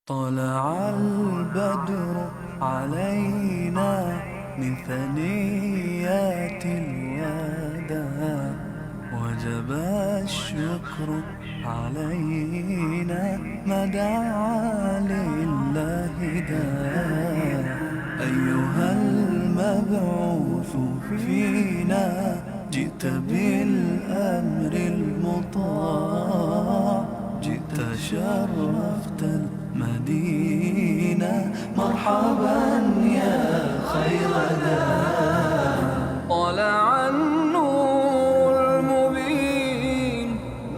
طلع البدر علينا من ثنيات الوداع وجب الشكر علينا ما دعا لله داع أيها المبعوث فينا جئت بالأمر المطاع جئت شرفت المدينة مرحبا يا خير داع طلع النور المبين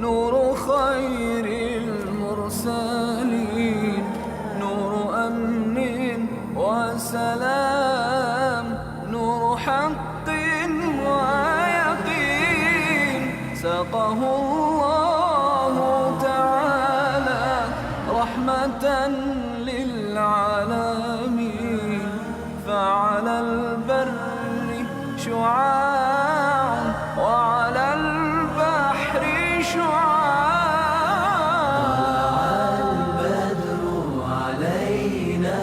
نور خير المرسلين نور أمن وسلام نور حق ويقين سقه الله تعالى رحمة للعالمين فعلى البر شعاع وعلى البحر شعاع البدر علينا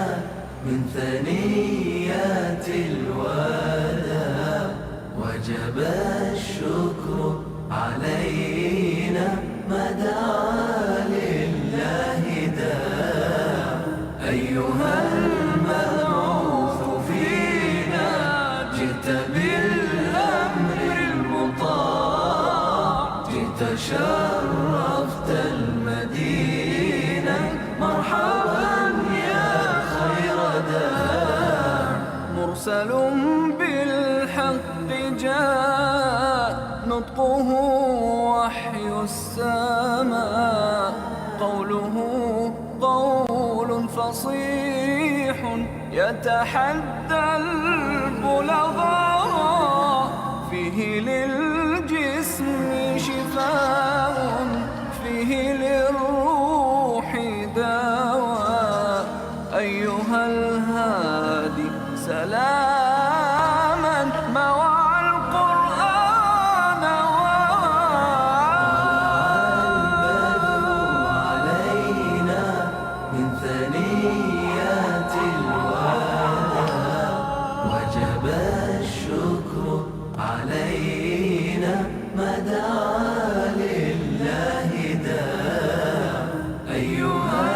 من ثنيات الوداع وجب الشكر علينا ما دعا لله داع أيها المبعوث فينا جئت بالأمر المطاع جئت شرفت المدينة مرحبا يا خير داع مرسل بالحق جاء نطقه وحي السماء قوله قول فصيح يتحدى البلغاء فيه للجسم شفاء فيه للروح دواء أيها الهادي سلاما مع القرآن البدر علينا من ثنيات الوداع وجب الشكر علينا ما دعا لله داع أيها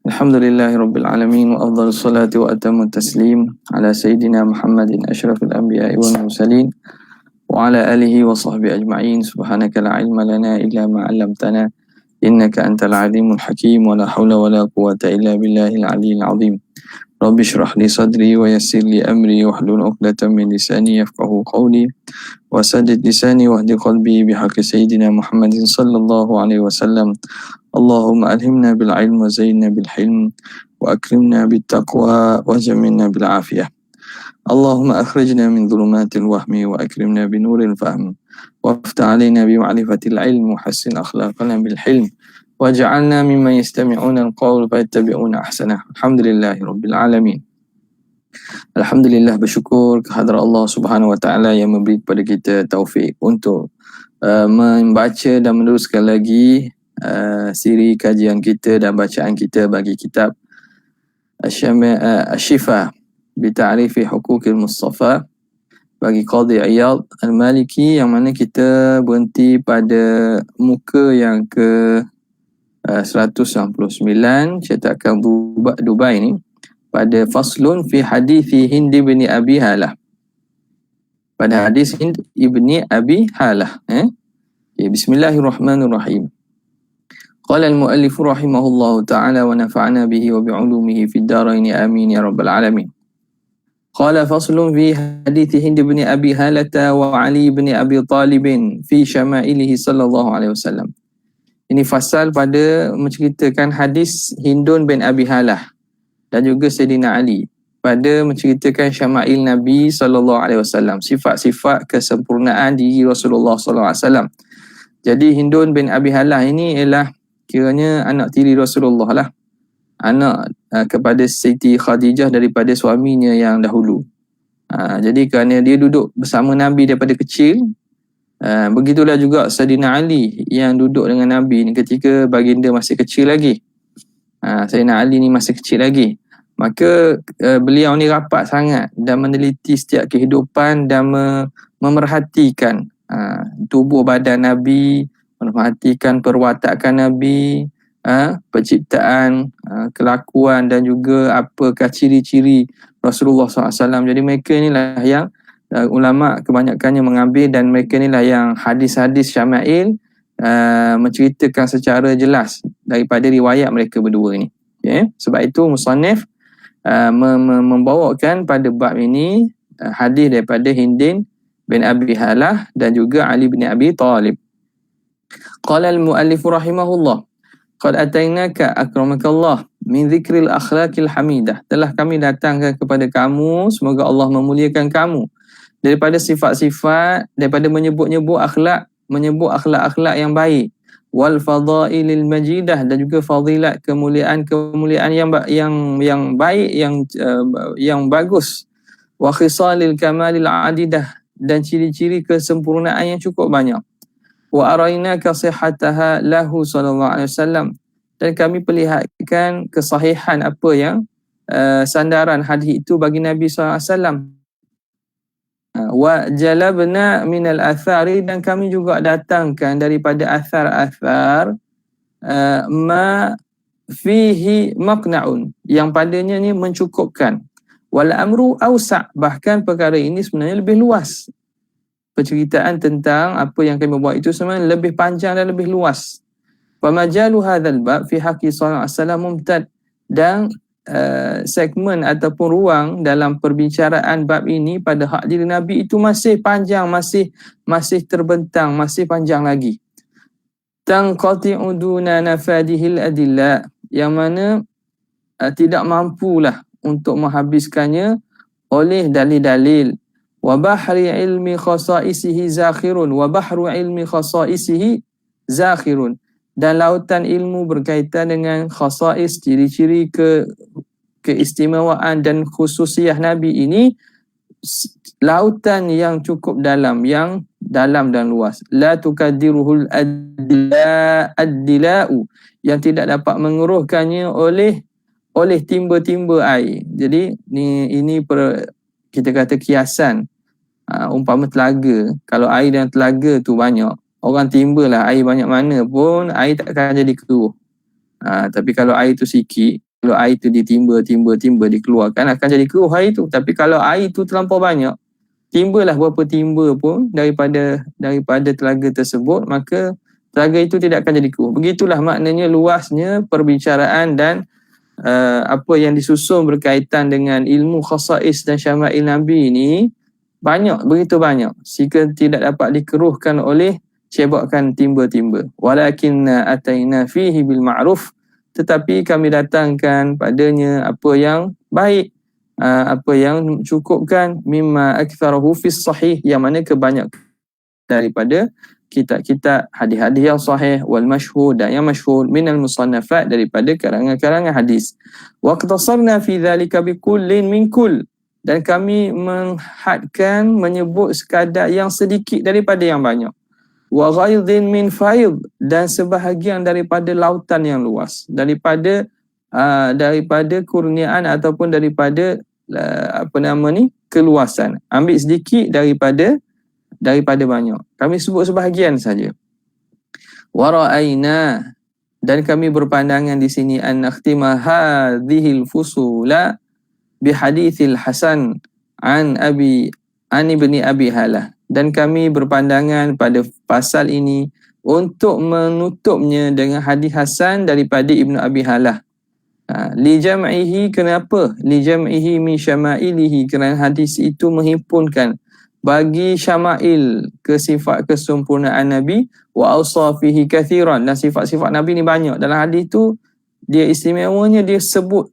الحمد لله رب العالمين وأفضل الصلاة وأتم التسليم على سيدنا محمد أشرف الأنبياء والمرسلين وعلى آله وصحبه أجمعين سبحانك لا علم لنا إلا ما علمتنا إنك أنت العليم الحكيم ولا حول ولا قوة إلا بالله العلي العظيم رب اشرح لي صدري ويسر لي أمري واحلل عقدة من لساني يفقه قولي وسدد لساني واهد قلبي بحق سيدنا محمد صلى الله عليه وسلم اللهم ألهمنا بالعلم وزينا بالحلم وأكرمنا بالتقوى وجملنا بالعافية اللهم أخرجنا من ظلمات الوهم وأكرمنا بنور الفهم وافتح علينا بمعرفة العلم وحسن أخلاقنا بالحلم واجعلنا ممن يستمعون القول فيتبعون أحسنه الحمد لله رب العالمين. Alhamdulillah, bersyukur kehadrat Allah Subhanahu Wa Taala yang memberi kepada kita taufik untuk membaca dan meneruskan lagi siri kajian kita dan bacaan kita bagi kitab Asy-Syifa bi Ta'rifi Huquqil Mustafa bagi Qadhi Iyad Al-Maliki, yang mana kita berhenti pada muka yang ke 199 cetakan Dubai ni, pada faslun fi hadithi Hind bin Abi Halah, pada hadis Hind ibni Abi Halah. Bismillahirrahmanirrahim. قال المؤلف رحمه الله تعالى ونفعنا به وبعلومه في الدارين آمين يا رب العالمين. Qala faslun fi hadithi Hind bin Abi Halata wa Ali bin Abi Talib fi syama'ilihi sallallahu alaihi wasallam. Ini fasal pada menceritakan hadis Hindun bin Abi Halah dan juga Sayyidina Ali pada menceritakan syama'il Nabi sallallahu alaihi wasallam, sifat-sifat kesempurnaan diri Rasulullah sallallahu alaihi wasallam. Jadi Hindun bin Abi Halah ini ialah kiranya anak tiri Rasulullah lah, anak kepada Siti Khadijah daripada suaminya yang dahulu. Jadi kerana dia duduk bersama Nabi daripada kecil, begitulah juga Sayyidina Ali yang duduk dengan Nabi ni ketika baginda masih kecil lagi. Sayyidina Ali ni masih kecil lagi. Maka beliau ni rapat sangat dan meneliti setiap kehidupan dan memerhatikan tubuh badan Nabi, memerhatikan perwatakan Nabi, penciptaan, kelakuan dan juga apakah ciri-ciri Rasulullah SAW. Jadi mereka inilah yang ulama kebanyakannya mengambil dan mereka inilah yang hadis-hadis syama'il menceritakan secara jelas daripada riwayat mereka berdua ini. Okay? Sebab itu musannif membawakan pada bab ini hadis daripada Hindin bin Abi Halah dan juga Ali bin Abi Talib. Qala al-muallif rahimahullah, qad atainaka akramakallah min dzikril akhlaqil hamidah. Telah kami datangkan kepada kamu, semoga Allah memuliakan kamu, daripada sifat-sifat, daripada menyebut akhlak yang baik, wal fadailil majidah, dan juga fadilat kemuliaan yang baik, yang bagus, wa khisalil kamalil adidah, dan ciri-ciri kesempurnaan yang cukup banyak. Wa arainaka sihhataha lahu sallallahu alaihi wasallam, dan kami perlihatkan kesahihan apa yang sandaran hadis itu bagi Nabi sallallahu alaihi wasallam. Wa jalabna minal athari, dan kami juga datangkan daripada athar-athar ma fihi maqna'un, yang padanya ni mencukupkan. Wal amru awsa', bahkan perkara ini sebenarnya lebih luas. Penceritaan tentang apa yang kami buat itu sebenarnya lebih panjang dan lebih luas. Famajalu hadzal bab fi haqqi sallallahu alaihi wasallam mumtad, dan segmen ataupun ruang dalam perbicaraan bab ini pada hak diri Nabi itu masih panjang, masih terbentang, masih panjang lagi. Tanqati'u duna nafadihil adilla, yang mana tidak mampulah untuk menghabiskannya oleh dalil-dalil. Wa bahri ilmi khasaisihi zakhirun, wa bahru ilmi khasaisihi zakhirun, dan lautan ilmu berkaitan dengan khasais, ciri-ciri keistimewaan dan khususiyah Nabi ini, lautan yang cukup dalam, yang dalam dan luas. La tukadiruhul addila'u, yang tidak dapat menguruhkannya oleh timba-timba air. Jadi ini kita kata kiasan. Umpama telaga, kalau air dalam telaga tu banyak, orang timbalah air banyak mana pun, air takkan jadi keruh. Tapi kalau air tu sikit, kalau air tu ditimba dikeluarkan, akan jadi keruh air tu. Tapi kalau air tu terlampau banyak, timbalah berapa timba pun daripada telaga tersebut, maka telaga itu tidak akan jadi keruh. Begitulah maknanya luasnya perbicaraan dan apa yang disusun berkaitan dengan ilmu khasais dan syama'il Nabi ini banyak, begitu banyak, sehingga tidak dapat dikeruhkan oleh cebakan timba-timba. Walakinna ataina fihi bil ma'ruf, tetapi kami datangkan padanya apa yang baik, apa yang cukupkan, mimma aktharahu fis sahih, yang mana kebanyakan daripada kitab-kitab hadis-hadis yang sahih, wal masyhur, dan yang masyhur, minal musannafat, daripada karangan-karangan hadis. Wa qtasarna fi dhalika bi kullin min kull, dan kami menghadkan, menyebut sekadar yang sedikit daripada yang banyak. Wa ghaidhin min faid, dan sebahagian daripada lautan yang luas, daripada kurniaan ataupun daripada keluasan. Ambil sedikit daripada banyak. Kami sebut sebahagian saja. Wa ra'ayna, dan kami berpandangan di sini, an nakhtima hadhil fusula bi hadithil Hasan an ibni Abi Halah, dan kami berpandangan pada pasal ini untuk menutupnya dengan hadis Hasan daripada Ibnu Abi Halah. Li jam'ihi, kenapa? Li jam'ihi min syama'ilihi, kerana hadis itu menghimpunkan bagi syama'il, ke sifat kesempurnaan Nabi, wa awsafihi kathiran, dan sifat-sifat Nabi ni banyak. Dalam hadis tu dia istimewanya dia sebut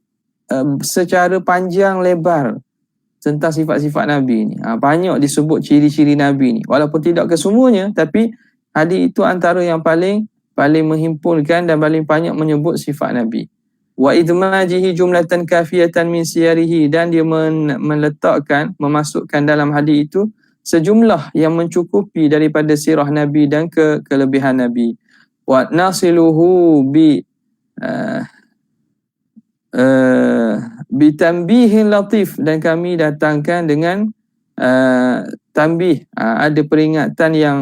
secara panjang lebar tentang sifat-sifat Nabi ni. Banyak disebut ciri-ciri Nabi ni. Walaupun tidak kesemuanya, tapi hadis itu antara yang paling menghimpunkan dan paling banyak menyebut sifat Nabi. Wa idmajihi jumlatan kafiyatan min siyarihi, dan dia meletakkan, memasukkan dalam hadis itu sejumlah yang mencukupi daripada sirah Nabi dan kelebihan Nabi. Wa nasiluhu bitambihin latif, dan kami datangkan dengan tambih, ada peringatan yang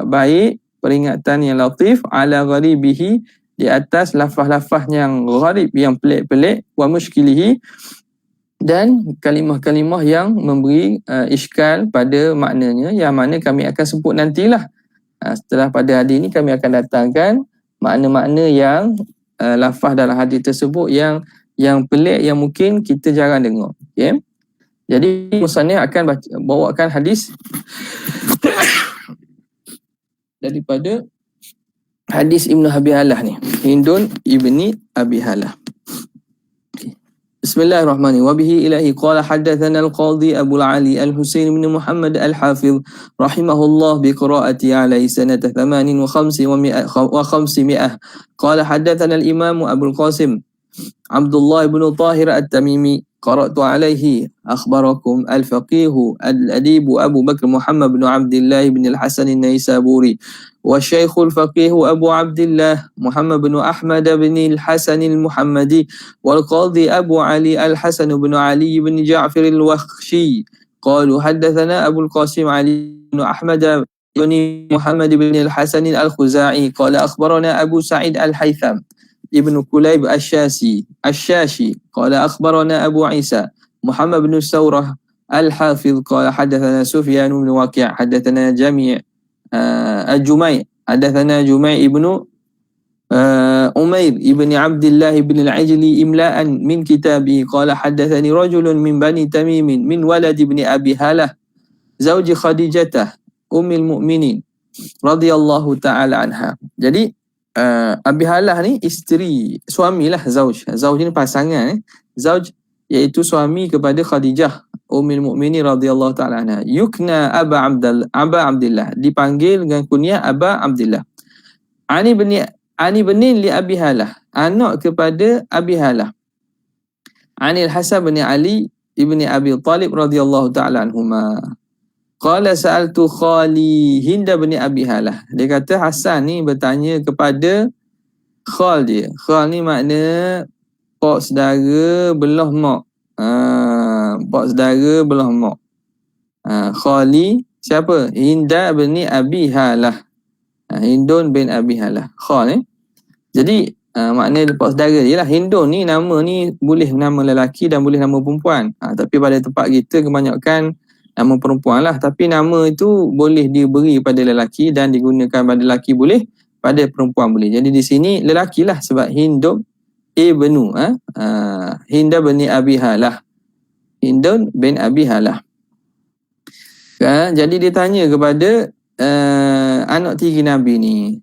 baik, peringatan yang latif, ala gharibihi, di atas lafaz-lafaz yang gharib, yang pelik-pelik, wa muskilihi, dan kalimah-kalimah yang memberi iskal pada maknanya, yang mana kami akan sebut nantilah. Setelah pada hadis ini kami akan datangkan makna-makna yang lafaz dalam hadis tersebut yang pelik, yang mungkin kita jarang dengar. Okay? Jadi musannif akan bawakan hadis daripada hadis Ibnu Abi Halah ni, Hindun ibni Abi Halah. Bismillahirrahmanirrahim. Wa bihi ilahi qala haddatsana al-qadhi Abu Ali al-Husain bin Muhammad al-Hafiz rahimahullah bi qiraati alaihi sanata 58 wa 500. Qala haddatsana al-Imam Abu al-Qasim Abdullah ibn Tahir at-Tamimi qara'tu alaihi akhbarakum al-faqih al-adib Abu Bakr Muhammad bin Abdullah bin al-Hasan an-Naisaburi wa Syekh al-faqih Abu Abdullah Muhammad bin Ahmad bin al-Hasan al-Muhammadi wal qadhi Abu Ali al-Hasan bin Ali bin Ja'far al-Wakhshi qalu haddatsana Abu al-Qasim Ali bin Ahmad bin Muhammad bin al-Hasan al-Khuzai qala akhbarana Abu Sa'id al-Haytham Ibn Kulayb Asyashi qala akhbarana Abu Isa Muhammad bin Sawrah Al-Hafiz qala hadatsana Sufyan bin Waqi' hadatsana Jami' Al-Jumay hadatsana Jumay ibnu Umair ibn Abdullah ibn al-Ajli imla'an min kitabi qala hadatsani rajulun min Bani Tamim min walad ibn Abi Halah zawji Khadijah ummul mukminin radhiyallahu ta'ala anha. Jadi Abi Halah ni isteri, suamilah, zauj ni pasangan, zauj iaitu suami kepada Khadijah ummul mukminin radhiyallahu taala anha. Yukna Aba Abdullah, dipanggil dengan kunyah Aba Abdullah. Ani benin li Abi Halah, anak kepada Abi Halah. Ani al-Hasan bin Ali ibni Abi Talib radhiyallahu taala anhuma. Qala sa'altu khali Hind bin Abi Halah. Dia kata Hasan ni bertanya kepada khal dia. Khal ni makna pak saudara belah mak. Pak saudara belah mak. Khali siapa? Hinda bin Abi Halah. Hindun bin Abi Halah. Khal ni. Jadi makna pak saudara dia lah. Hindun ni nama ni boleh nama lelaki dan boleh nama perempuan. Tapi pada tempat kita kebanyakan nama perempuan lah, tapi nama itu boleh diberi pada lelaki dan digunakan pada lelaki boleh, pada perempuan boleh. Jadi di sini lelaki lah sebab Hindun ibnu Hinda bin Abi Halah. Hindun bin Abi Halah. Jadi dia tanya kepada anak tiri Nabi ni.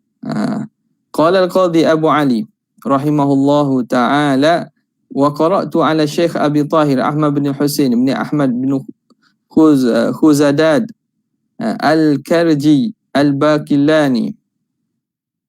Qala al-Qadhi Abu Ali rahimahullahu ta'ala wa qara'tu ala Syekh Abi Tahir Ahmad bin Husain bin Ahmad bin Khuzadad Al-Karji Al-Bakilani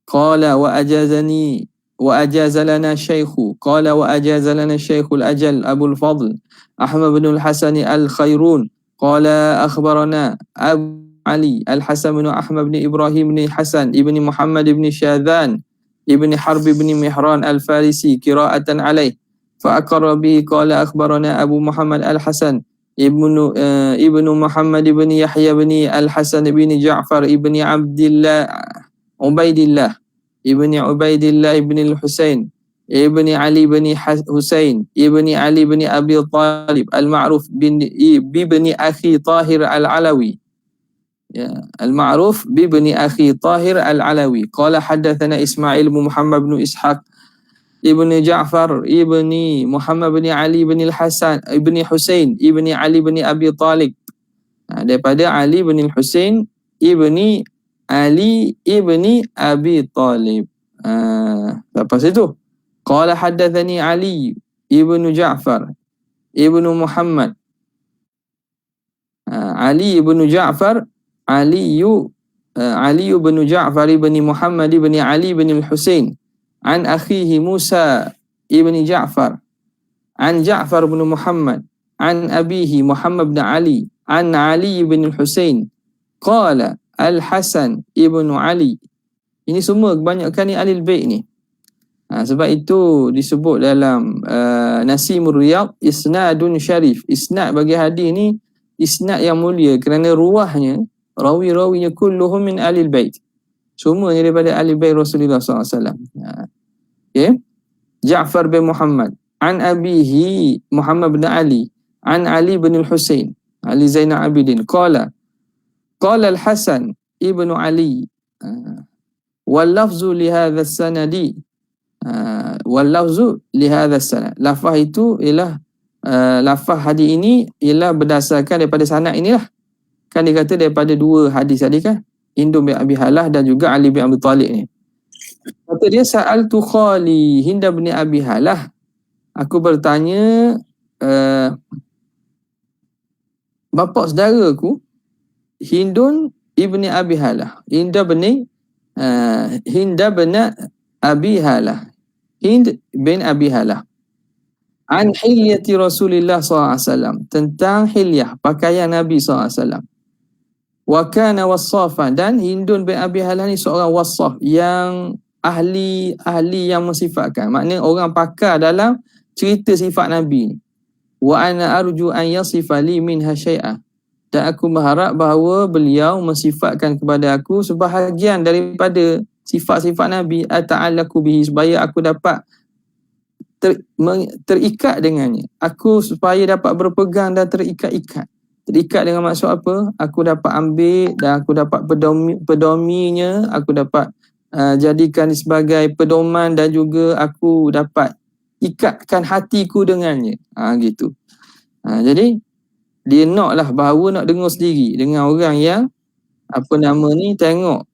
qala wa ajaza lana shaykhu qala wa ajaza lana shaykhul ajal Abu al-Fadl Ahmad bin al-Hasan al-Khairun qala akhbarana Abu Ali al-Hasan bin Ahmad bin Ibrahim bin Hasan ibn Muhammad ibn Syadhan ibn Harb ibn Mihran al-Farisi qira'atan alayh fa aqarra bihi qala akhbarana Abu Muhammad al-Hasan ibnu Muhammad ibn Yahya ibn al-Hasan ibn Ja'far ibn Ubaidillah ibn al-Husain ibn Ali ibn Husain ibn Ali ibn Abi Talib al-ma'ruf bibni akhi Tahir al-Alawi, al-ma'ruf bibni akhi Tahir al-Alawi. Qala haddathana Ismail bin Muhammad bin Ishaq ibni Ja'far ibni Muhammad bin Ali bin Al-Hasan ibni Husain ibni Ali bin Abi Talib. Daripada Ali bin Husain ibni Ali ibni Abi Talib. Lepas itu qala haddathani Ali ibnu Ja'far ibnu Muhammad. Ali ibnu Ja'far Ali ibn Ja'far ibn Muhammad ibn Ali ibn al-Husain an akhihi Musa ibn Ja'far an Ja'far ibn Muhammad an abihi Muhammad ibn Ali an Ali ibn al-Husain qala al-Hasan ibn Ali. Ini semua kebanyakan ni Ahlul Bait ni. Sebab itu disebut dalam Nasimur Riyad isnadun syarif. Isnad bagi hadis ni isnad yang mulia kerana ruahnya, rawi-rawinya kulluhum min Ahlul Bait. Semuanya daripada Ahlul Bait Rasulullah SAW. Okay. Ja'far bin Muhammad an abihi Muhammad bin Ali an Ali bin al-Husain Ali Zainal Abidin qala al-Hasan ibnu Ali wal lafzu li hadha sanadi wal lafzu li hadha sanad. Lafaz itu ialah lafaz hadis ini ialah berdasarkan daripada sanad inilah. Kan dia kata daripada dua hadis tadi kan, Hindun bin Abi Halah dan juga Ali bin Abi Talib ni. Kata dia sa'altu khali Hinda bin Abi Halah. Aku bertanya bapa saudaraku Hindun ibni Abi Halah. Hinda bin Abi Halah. Hind bin Abi Halah. An hilyati Rasulillah SAW. Tentang hilyah, pakaian Nabi SAW. Wa kana wassafan. Dan Hindun bin Abi Halah ni seorang wassaf yang ahli yang mensifatkan. Maknanya orang pakar dalam cerita sifat Nabi ni. Wa ana arju an yasifa li minha syai'ah. Dan aku berharap bahawa beliau mensifatkan kepada aku sebahagian daripada sifat-sifat Nabi, ata'allaku bihi, supaya aku dapat terikat dengannya. Aku supaya dapat berpegang dan terikat-ikat. Terikat dengan maksud apa? Aku dapat ambil dan aku dapat pedominya, aku dapat jadikan sebagai pedoman dan juga aku dapat ikatkan hatiku dengannya. Gitu. Jadi dia naklah bahawa nak dengar sendiri dengan orang yang tengok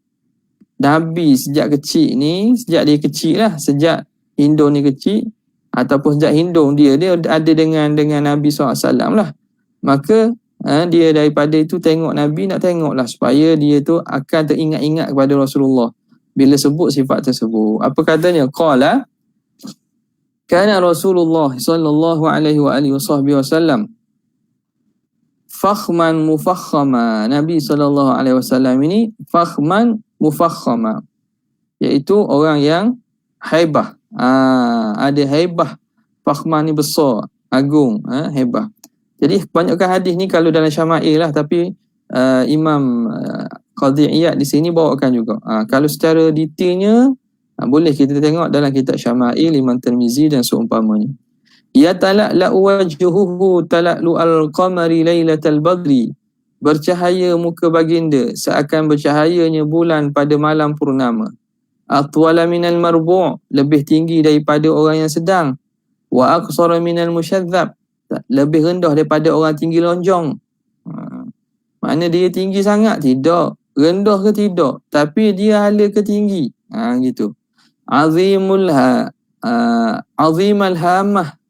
Nabi sejak kecil ni, sejak dia kecil lah, sejak Hindun ni kecil ataupun sejak Hindun dia ada dengan Nabi SAW lah. Maka dia daripada itu tengok Nabi, nak tengoklah supaya dia tu akan teringat-ingat kepada Rasulullah bila sebut sifat tersebut. Apa katanya? Qala kana Rasulullah sallallahu alaihi wa alihi wasallam fakhman mufakhama. Nabi sallallahu alaihi wasallam ini fakhman mufakhama, iaitu orang yang haibah. Ada haibah. Fakhman ni besar, agung, haibah. Jadi kebanyakan hadis ni kalau dalam Syama'il lah, tapi Imam Qadhi Iyad di sini bawakan juga. Kalau secara detailnya boleh kita tengok dalam kitab Syama'il Imam Tirmizi dan seumpamanya. Ya tala'la wajhuhu tala'lu al-qamari lailatal badri. Bercahaya muka baginda seakan bercahayanya bulan pada malam purnama. Atwala minal marbu', lebih tinggi daripada orang yang sedang. Wa aqsara minal musyadzab, lebih rendah daripada orang tinggi lonjong. Makna dia tinggi sangat? Tidak. Rendah ke? Tidak. Tapi dia hala ke tinggi? Gitu. Azimal hamah.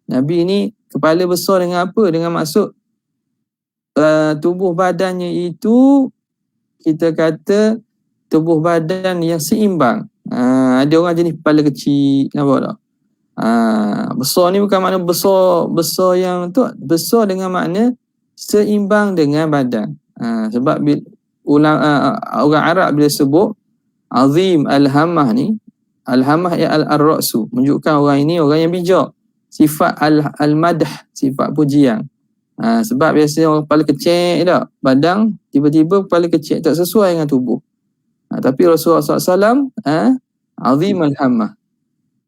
Nabi ni kepala besar dengan apa? Dengan maksud tubuh badannya itu kita kata tubuh badan yang seimbang. Ada orang jenis kepala kecil, nampak tak? Besar ni bukan makna besar yang tu, besar dengan makna seimbang dengan badan. Sebab orang Arab bila sebut azim al-hamah ni, al-hamah ya al-ra'su, menunjukkan orang ini orang yang bijak. Sifat al-madah, sifat pujian. Sebab biasanya orang kepala kecil tak, badan tiba-tiba kepala kecil, tak sesuai dengan tubuh. Tapi Rasulullah SAW azim al-hamah,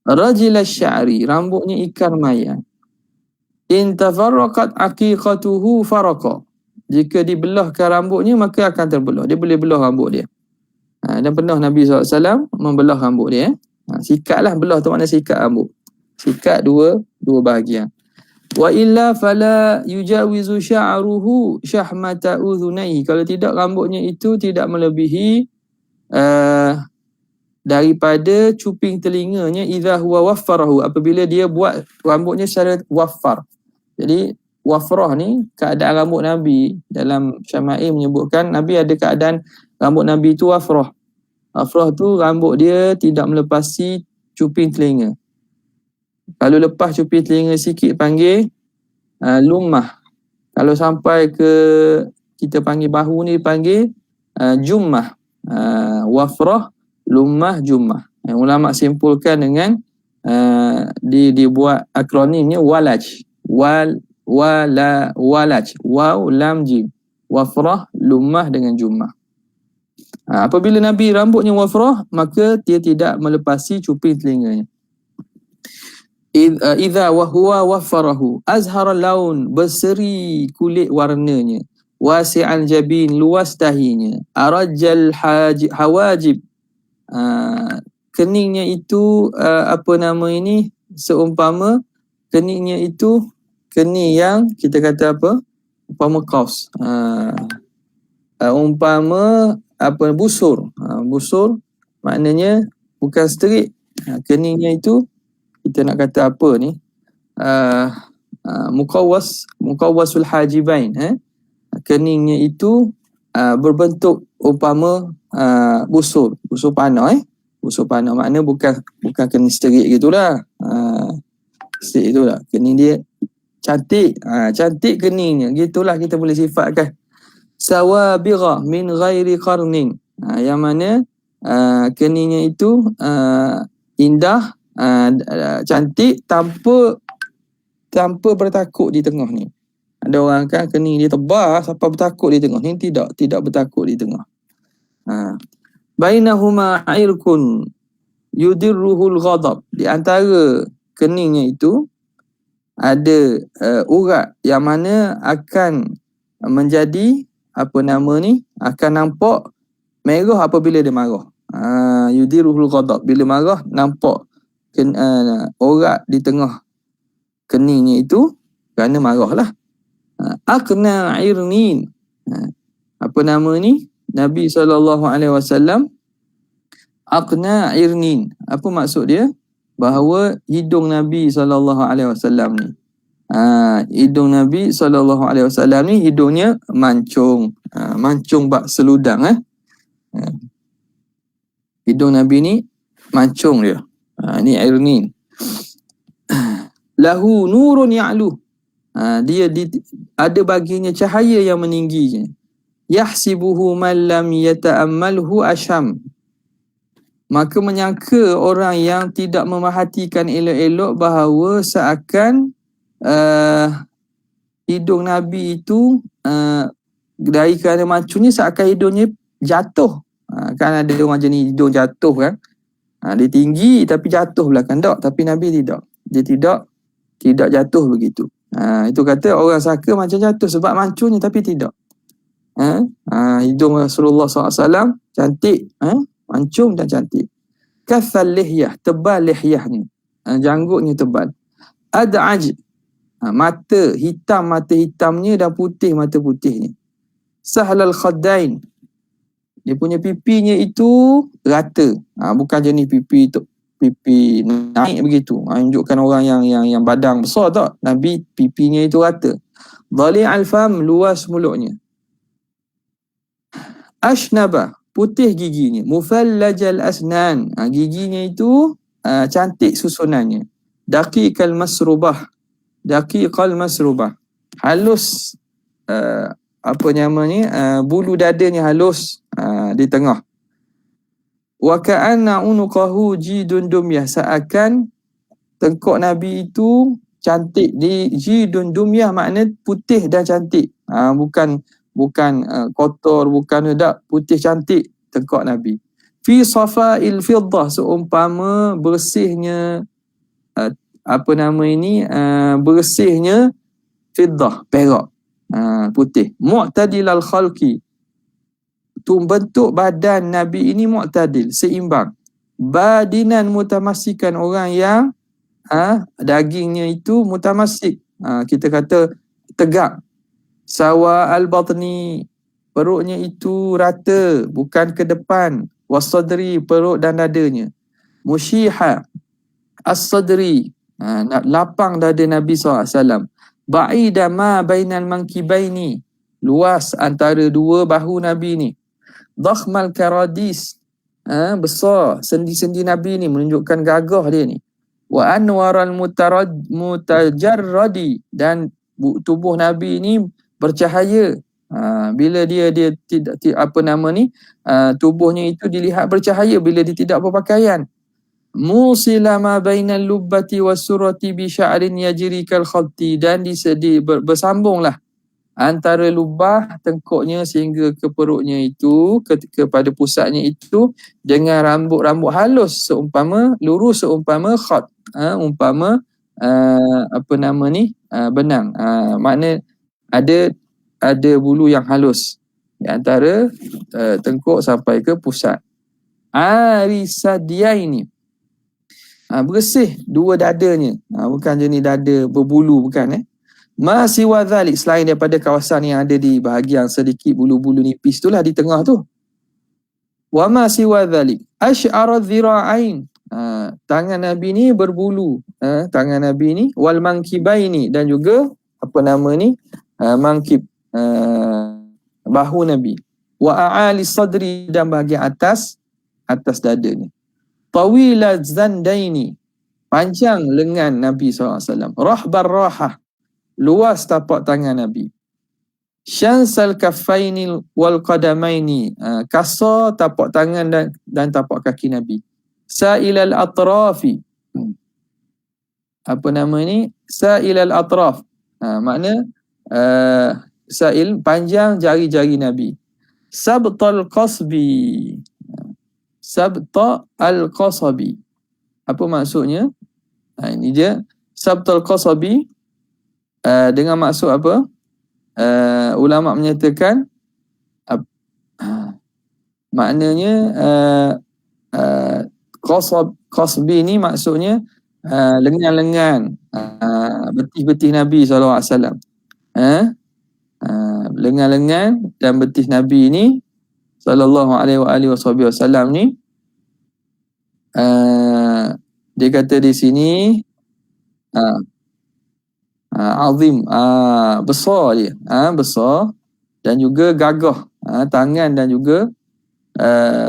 rajil al-sya'ri, rambutnya ikar maya. In tafarraqat aqiqatuhu faraqa, jika dibelahkan rambutnya maka akan terbelah. Dia boleh belah rambut dia. Dan pernah Nabi SAW membelah rambut dia. Sikatlah, belah tu makna sikat rambut. Sikat dua bahagian. Wa illa fala yujawizu sya'ruhu syahmata udhunaihi. Kalau tidak, rambutnya itu tidak melebihi daripada cuping telinganya, idza huwa waffarahu, apabila dia buat rambutnya secara waffar. Jadi wafrah ni keadaan rambut Nabi. Dalam Syama'il menyebutkan Nabi ada keadaan rambut Nabi itu wafrah. Wafrah tu rambut dia tidak melepasi cuping telinga. Kalau lepas cuping telinga sikit panggil lumah. Kalau sampai ke kita panggil bahu ni panggil jummah. Wafrah, lumah, jummah. Ulama simpulkan dengan dibuat akronimnya walaj. Walaj. Waw, lam, jim. Wafrah, lumah dengan jummah. Apabila Nabi rambutnya wafrah, maka dia tidak melepasi cuping telinganya. Idza wa huwa waffarahu azhara laun, berseri kulit warnanya, wasi'al jabin, luas dahinya, arajal hawajib, keningnya itu seumpama keningnya itu kening yang kita kata apa, umpama kaus, umpama busur. Busur maknanya bukan straight. Keningnya itu kita nak kata apa ni, mukawwasul hajibain, keningnya itu berbentuk umpama busur panah. Busur panah makna bukan kening straight gitulah. Straight itulah kening dia cantik. Cantik keningnya, gitulah kita boleh sifatkan. Sawabigha min ghairi qarnin, yang mana keningnya itu indah, cantik tanpa bertakuk di tengah ni. Ada orang kan kening dia tebal sampai bertakuk di tengah ni, tidak bertakuk di tengah. Bainahuma irkun yudirruhul ghadab, di antara keningnya itu ada urat yang mana akan menjadi akan nampak merah apabila dia marah. Yudirruhul ghadab, bila marah nampak urat di tengah keningnya itu kerana marahlah. Aqna irnin, Nabi SAW aqna irnin. Apa maksud dia? Bahawa hidung Nabi SAW ni, hidung Nabi SAW ni hidungnya mancung. Mancung bak seludang. Hidung Nabi ni mancung dia. Ni irnin. Lahu nurun ya'lu, dia ada baginya cahaya yang meningginya. Yahsibuhu man lam yata'ammalhu asham, maka menyangka orang yang tidak memerhatikan elok-elok bahawa seakan hidung Nabi itu dari kerana mancungnya seakan hidungnya jatuh. Kan ada orang jenis hidung jatuh kan, dia tinggi tapi jatuh belakang. Tak, tapi Nabi tidak. Dia tidak jatuh begitu. Itu kata orang sangka macam jatuh sebab mancungnya, tapi tidak. Hidung Rasulullah SAW cantik, mancung dan cantik. Kathal lihyah, tebal lihyahnya, janggutnya tebal. Ad'aj, mata hitamnya dan putih mata putihnya. Sahlal khaddain, dia punya pipinya itu rata. Bukan jenis pipi naik begitu, menunjukkan orang yang badan besar, tak. Nabi pipinya itu rata. Dhali'al fam, luas mulutnya. Ashnaba, putih giginya. Mufallajal asnan, giginya itu cantik susunannya. Daqiqal masrubah, halus, bulu dadanya halus di tengah. Wa ka'anna unuqahu jidun dumyah, seakan tengkok Nabi itu cantik. Di jidun dumyah makna putih dan cantik. Bukan kotor, bukan tak, putih cantik tengkok Nabi. Fi safa'il fiddah, seumpama bersihnya bersihnya fiddah, perak, putih. Mu'tadilal khalqi, tu bentuk badan Nabi ini mu'tadil, seimbang. Badinan mutamasikan, orang yang dagingnya itu mutamasik. Kita kata tegak. Sawa al-batni, perutnya itu rata, bukan ke depan. Wasadri, perut dan dadanya. Musyiha, as-sadri, lapang dada Nabi SAW. Ba'ida ma bainal mankibaini, luas antara dua bahu Nabi ni. Dakhmal karadis, besar sendi-sendi Nabi ni, menunjukkan gagah dia ni. Wa anwaral mutajarradi, dan tubuh Nabi ni bercahaya. Bila dia tidak tubuhnya itu dilihat bercahaya bila dia tidak berpakaian. Musila ma bainal lubbati wasurati bi sya'rin yajri kal khatti, dan bersambunglah antara lubah tengkuknya sehingga ke perutnya itu, kepada pusatnya itu, dengan rambut-rambut halus lurus seumpama khat, umpama benang. Makna ada bulu yang halus di antara tengkuk sampai ke pusat. Arisadiyaini, bersih dua dadanya, bukan jenis dada berbulu, bukan. Masih wadhalik, selain daripada kawasan yang ada di bahagian sedikit bulu-bulu nipis itulah di tengah tu. Wa masih wadhalik asy'ara dhira'ain, tangan Nabi ni berbulu, tangan Nabi ni, wal mankibaini, dan juga mangkib, bahu Nabi. Wa a'ali sadri, dan bahagian atas dadanya. Tawila zandaini, panjang lengan Nabi SAW. Rahbar rahah, luas tapak tangan Nabi. Syansal kaffaini wal qadamaini, kasar tapak tangan dan tapak kaki Nabi. Sa'ilal atrafi, sa'ilal atraf, makna sa'il, panjang jari-jari Nabi. Sabtal qasbi, sabta al-qasabi, apa maksudnya? Ini dia sabtal qasabi, dengan maksud apa? Ulama menyatakan maknanya qasbi ni maksudnya lengan-lengan, betih-betih Nabi SAW. Lengan-lengan dan betih Nabi ni sallallahu alaihi wasallam ni, dia kata di sini azim, besar dia, besar dan juga gagah, tangan dan juga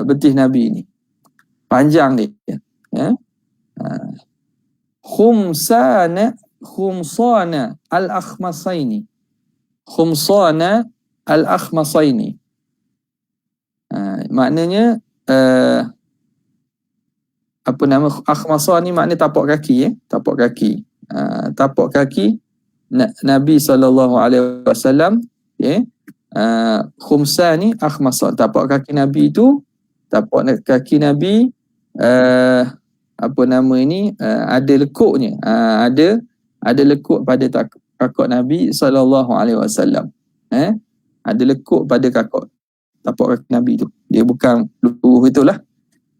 betih Nabi ni panjang dia, khumsana al-akhmasaini, khumsana al-akhmasaini, maknanya akhmasa ni makna tapak kaki, tapak kaki. Tapak kaki Nabi SAW, khumsa ni akhmasa, tapak kaki Nabi itu, tapak kaki Nabi ada lekuknya, ada lekuk pada kakak Nabi SAW. Ada lekuk pada tapak kaki Nabi itu, dia bukan luruh itulah.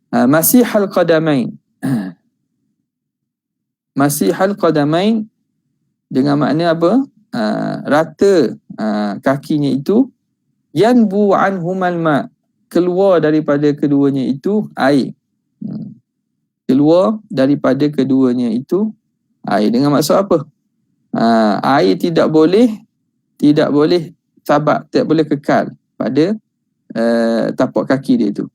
Masihal qadamain, masihal qadamain dengan makna apa? Rata kakinya itu. Yanbu anhumal ma, keluar daripada keduanya itu air. Keluar daripada keduanya itu air. Dengan maksud apa? Air tidak boleh sabat, tidak boleh kekal pada tapak kaki dia itu.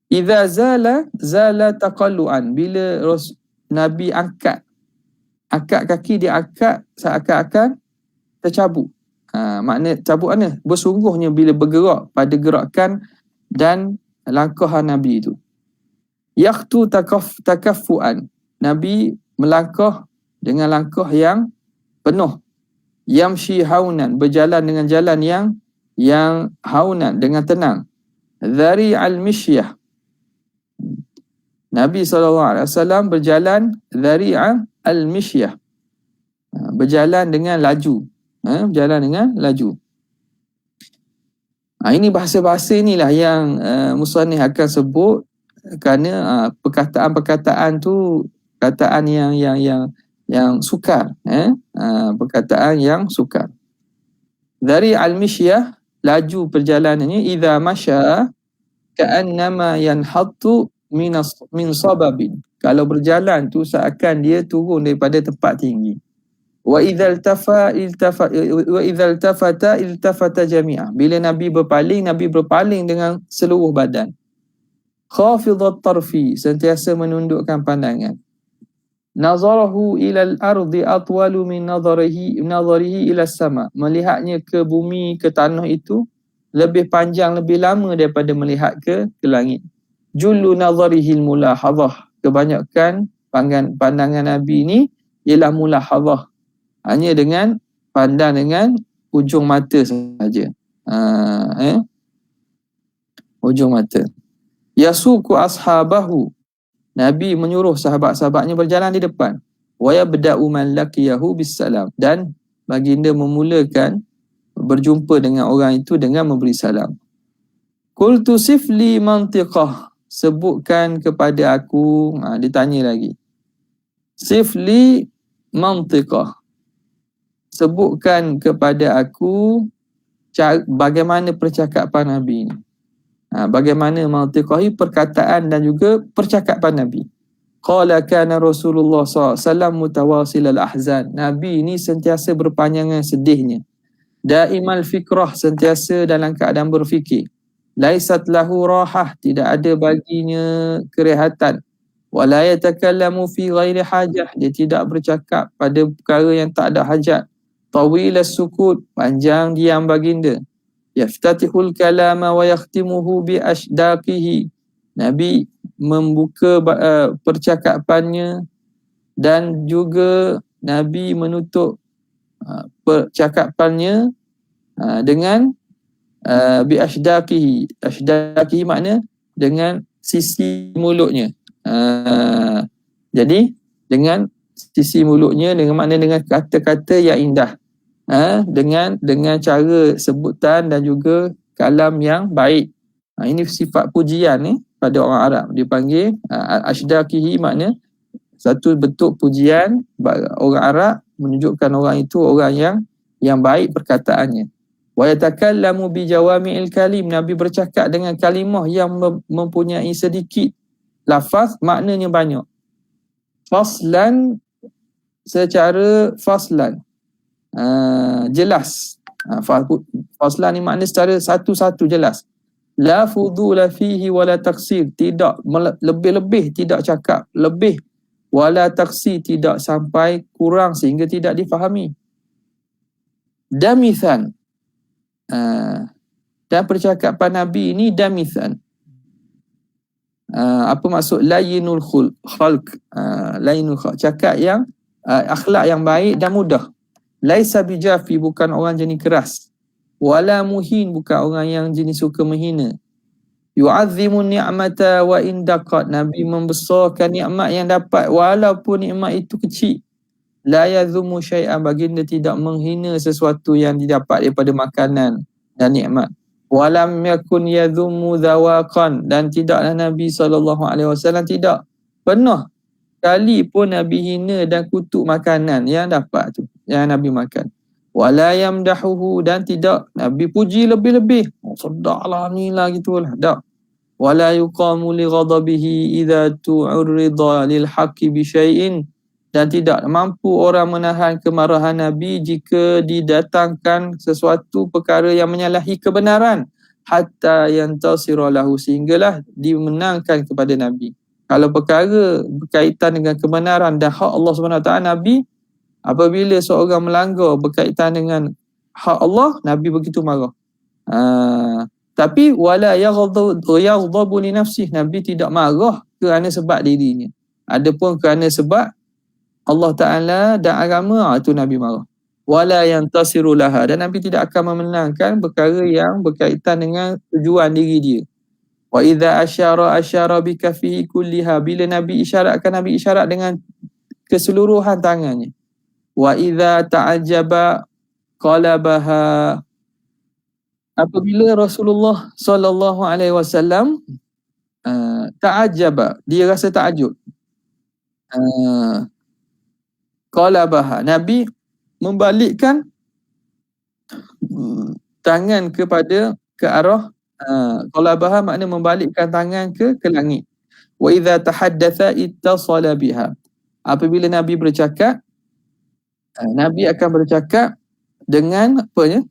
Idza zala taqalluan, bila Nabi angkat kaki dia, angkat seakan-akan tercabut. Makna cabut mana? Bersungguhnya bila bergerak pada gerakan dan langkahan Nabi itu. Yaqtu takaffuan, Nabi melangkah dengan langkah yang penuh. Yamshi haunan, berjalan dengan jalan yang haunan, dengan tenang. Dhari al-mishyah, Nabi SAW berjalan dhari'a al-mishyah, berjalan dengan laju, berjalan dengan laju. Ini bahasa-bahasa inilah yang musannif akan sebut perkataan-perkataan tu perkataan yang sukar, perkataan yang sukar. Dari al-mishyah, laju perjalanannya, idza masya ka'annama yanhattu min sababin. Kalau berjalan tu seakan dia turun daripada tempat tinggi. Wa idza iltafata jami'a. Bila Nabi berpaling dengan seluruh badan. Khafidhat tarfi, sentiasa menundukkan pandangan. Nazarahu ilal ardi atwalu min nazarihi ila sama. Melihatnya ke bumi, ke tanah itu lebih panjang, lebih lama daripada melihat ke langit. Jullu nazarihil mulahadhah. Kebanyakan pandangan Nabi ni ialah mulahadhah. Hanya dengan pandang dengan ujung mata saja. Ujung mata. Yasuku ashabahu. Nabi menyuruh sahabat-sahabatnya berjalan di depan. Wa yabda'u man laqiyahu bisalam. Dan baginda memulakan berjumpa dengan orang itu dengan memberi salam. Qultu sifli mantiqah. Sebutkan kepada aku, ditanya lagi. Sifli mantiqah. Sebutkan kepada aku bagaimana percakapan Nabi ni. Bagaimana mantiqahi, perkataan dan juga percakapan Nabi. Qala kana Rasulullah SAW mutawasil al-ahzan. Nabi ni sentiasa berpanjangan sedihnya. Daimal fikrah, sentiasa dalam keadaan berfikir. Laisat lahu rahah, tidak ada baginya kerehatan. Wala yatakallamu fi ghairi hajah, dia tidak bercakap pada perkara yang tak ada hajat. Tawilas sukut, panjang diam baginda. Yaftatihul kalama wa yakhtimuhu bi ashdaqihi. Nabi membuka percakapannya dan juga Nabi menutup percakapannya dengan bi ashdaqihi. Ashdaqihi makna dengan sisi mulutnya. Jadi dengan sisi mulutnya, dengan makna dengan kata-kata yang indah. Dengan cara sebutan dan juga kalam yang baik. Ini sifat pujian pada orang Arab. Dipanggil ashdaqihi, makna satu bentuk pujian orang Arab, menunjukkan orang itu orang yang baik perkataannya. Wa yatakallamu bi jawami'il kalim. Nabi bercakap dengan kalimah yang mempunyai sedikit lafaz, maknanya banyak. Faslan, secara faslan, jelas. Faslan ni makna secara satu-satu jelas. La fudula fihi wala taksir, tidak lebih-lebih, tidak cakap lebih, wala taksir, tidak sampai kurang sehingga tidak difahami. Damithan, dan percakapan Nabi ini damithan. Apa maksud layinul khalq? Layinul khalq, cakap yang akhlak yang baik dan mudah. Laisa bijafi, bukan orang jenis keras. Wala muhin, bukan orang yang jenis suka menghina. Yu'azzimu ni'mata wa indaqat. Nabi membesarkan nikmat yang dapat walaupun nikmat itu kecil. La yazumu syai'an, baginda tidak menghina sesuatu yang didapat daripada makanan dan nikmat. Walam yakun yazumu zawaqan, dan tidaklah Nabi SAW tidak pernah kali pun Nabi hina dan kutuk makanan yang dapat tu, yang Nabi makan. Wala yamdahuhu, dan tidak Nabi puji lebih-lebih. Sedaklah ni lah gitulah. Tak. Wala yuqamu li ghadabihi idza tu'rida lil haqqi bi syai'in, dan tidak mampu orang menahan kemarahan Nabi jika didatangkan sesuatu perkara yang menyalahi kebenaran, hatta yantasira lahu, sehinggalah dimenangkan kepada Nabi. Kalau perkara berkaitan dengan kebenaran dan hak Allah SWT, Nabi, apabila seorang melanggar berkaitan dengan hak Allah, Nabi begitu marah. Tapi wala yaghdabu li nafsih, Nabi tidak marah kerana sebab dirinya. Adapun kerana sebab Allah Ta'ala dan agama, itu Nabi marah. Wala yantasiru laha, dan Nabi tidak akan memenangkan perkara yang berkaitan dengan tujuan diri dia. Wa idza asyara bi kafihi kulliha, bila Nabi isyaratkan, Nabi isyarat dengan keseluruhan tangannya. Wa idza ta'ajjaba qalabaha, apabila Rasulullah SAW ta'ajjaba, dia rasa ta'ajub. Qalabaha, Nabi membalikkan tangan ke arah qalabaha makna membalikkan tangan ke langit. Wa idza tahaddatha ittasala biha. Apabila Nabi bercakap, Nabi akan bercakap dengan apanya?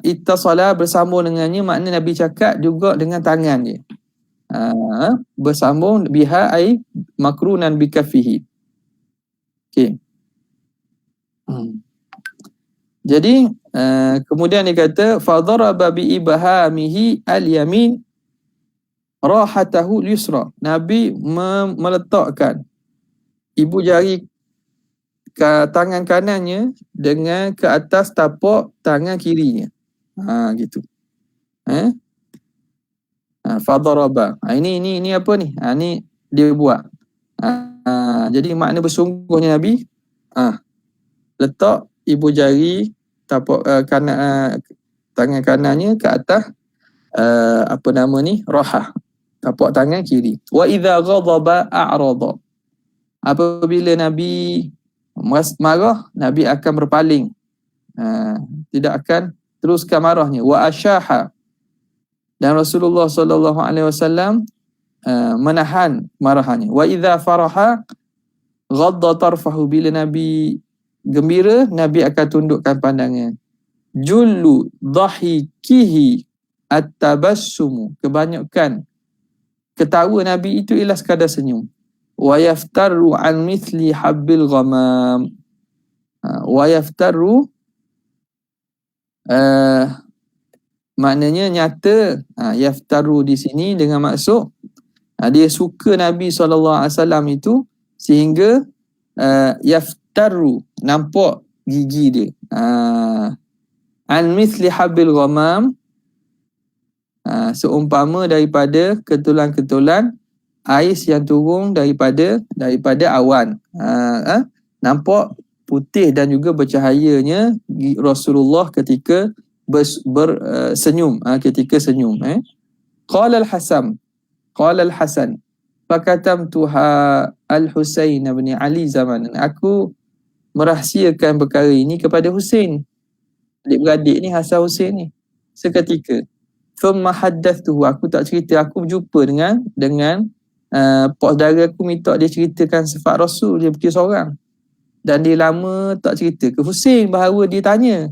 Ittasala, bersambung dengannya, makna Nabi cakap juga dengan tangan dia. Bersambung biha ai makrunan bikafihi. Okey. Jadi kemudian dia kata fadaraba bi ibhamihi al-yamin rahatahu al-yusra. Nabi meletakkan ibu jari tangan kanannya dengan ke atas tapak tangan kirinya. Gitu. Fadaraba. Ini apa ni? Ni dia buat. Jadi makna bersungguhnya Nabi letak ibu jari tapak tangan kanannya ke atas rahah, tapak tangan kiri. Wa idza ghadaba a'rada. Apabila Nabi marah, Nabi akan berpaling. Tidak akan teruskan marahnya. Wa asyaha. Dan Rasulullah sallallahu alaihi wasallam menahan marahannya. Wa idza faraha ghadda tarfahu. Bila Nabi gembira, Nabi akan tundukkan pandangan. Jullu dhahikihi at-tabassumu. Kebanyakan ketawa Nabi itu ialah sekadar senyum. Wa yaftaru an mithli habbil ghamam. Wa yaftaru maknanya nyata. Yaftaru di sini dengan maksud dia suka Nabi SAW itu sehingga yaftaru, nampak gigi dia. An mithli habbil ghamam, seumpama daripada ketulan-ketulan ais yang turun daripada awan. Nampak putih dan juga bercahayanya Rasulullah ketika bersenyum, ketika senyum. Qala al-Hasan fakatamtuha al-Husain bin Ali zamanan. Aku merahsiakan perkara ini kepada Husain, adik-beradik ni, Hasan Husain ni, seketika. Thumma haddathtuhu, aku tak cerita, aku berjumpa dengan pak saudara aku, minta dia ceritakan sifat Rasul, dia pergi seorang. Dan dia lama tak cerita ke Husain, bahawa dia tanya.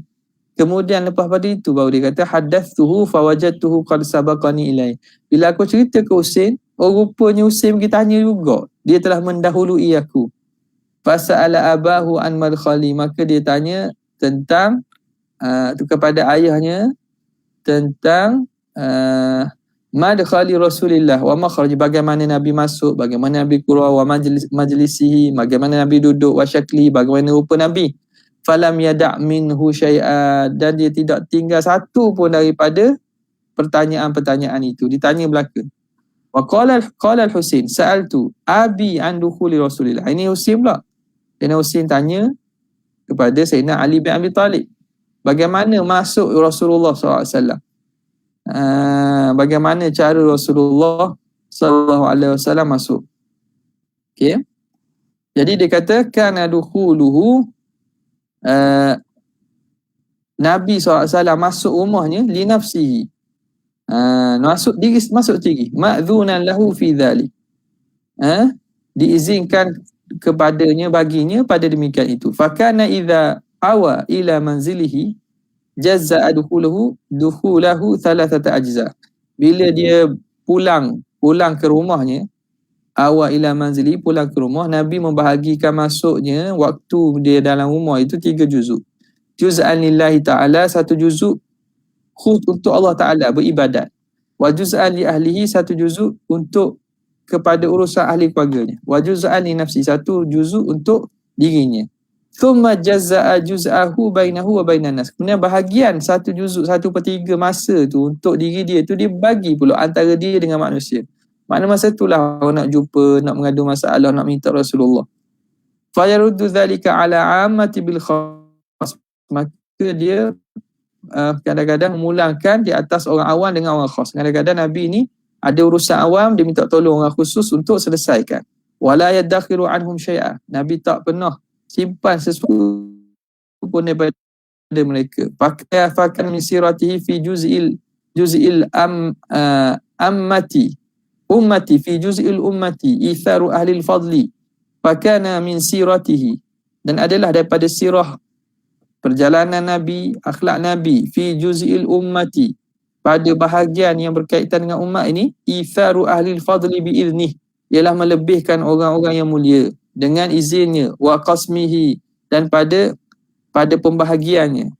Kemudian lepas pada itu baru dia kata haddathtuhu fawajadtuhu qad sabaqani ilai. Bila aku cerita ke Husain, rupanya Husain pergi tanya juga. Dia telah mendahului aku. Fasa'ala abahu an madkhali, maka dia tanya tentang kepada ayahnya tentang madkhali Rasulillah wa makhraj, bagaimana Nabi masuk, bagaimana Nabi keluar, wa majlisihi, bagaimana Nabi duduk, wa syakli, bagaimana rupa Nabi. Falam yada' minhu syai'a, dan dia tidak tinggal satu pun daripada pertanyaan-pertanyaan itu. Ditanya belaka. Wa qala al-Husain sa'altu abi an dukhuli Rasulillah. Ini Husain pula. Sayyidina Husain tanya kepada Sayyidina Ali bin Abi Talib, bagaimana masuk Rasulullah SAW. Bagaimana cara Rasulullah SAW masuk. Okay. Jadi dia kata kana dukhuluhu, Nabi SAW masuk rumahnya li nafsihi, masuk diri, ma'dhunan lahu fi dhalik, diizinkan kepadanya, baginya pada demikian itu. Fakana idza awa ila manzilihi jazza'a dukhulahu thalathata ajza. Bila dia pulang ke rumahnya, awa ila manzili, pulang ke rumah, Nabi membahagikan masuknya waktu dia dalam rumah itu 3 juzuk. Juz'an lillahi ta'ala, 1 juzuk khus untuk Allah Ta'ala beribadat. Wa juz'an li ahlihi, 1 juzuk untuk kepada urusan ahli keluarganya. Wa juz'an li nafsi, 1 juzuk untuk dirinya. Thumma jazza'a juz'ahu bainahu wa bainan nas. Kemudian bahagian 1 juzuk, 1/3 masa tu untuk diri dia tu dia bagi pula antara dia dengan manusia. Makna masa itulah orang nak jumpa, nak mengadu masalah, nak minta Rasulullah. Fa yaruddu dhalika ala ammati bil khas. Maka dia kadang-kadang memulangkan di atas orang awam dengan orang khas. Kadang-kadang Nabi ni ada urusan awam, dia minta tolong orang khusus untuk selesaikan. Wala yadakhiru anhum syai'a. Nabi tak pernah simpan sesuatu pun daripada mereka. Fakan min siratihi fi juz'il ummati fi juz'il ummati itharu ahli al-fadli. Fakana min siratihi. Dan adalah daripada sirah perjalanan Nabi, akhlak Nabi, fi juz'il ummati, pada bahagian yang berkaitan dengan umat ini, itharu ahli al-fadli bi'idhnih, ialah melebihkan orang-orang yang mulia dengan izinnya, wa qasmihi, dan pada pembahagiannya,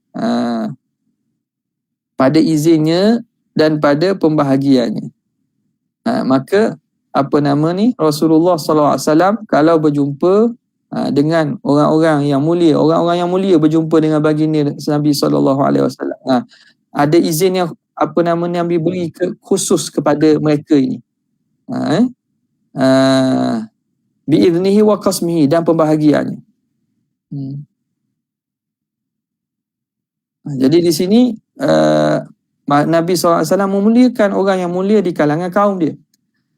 pada izinnya dan pada pembahagiannya. Maka Rasulullah SAW kalau berjumpa dengan orang-orang yang mulia berjumpa dengan baginda Nabi SAW, ada izin yang Nabi beri khusus kepada mereka ini, bi'idhnihi wa qasmihi, dan pembahagiannya. Jadi di sini Nabi SAW memuliakan orang yang mulia di kalangan kaum dia,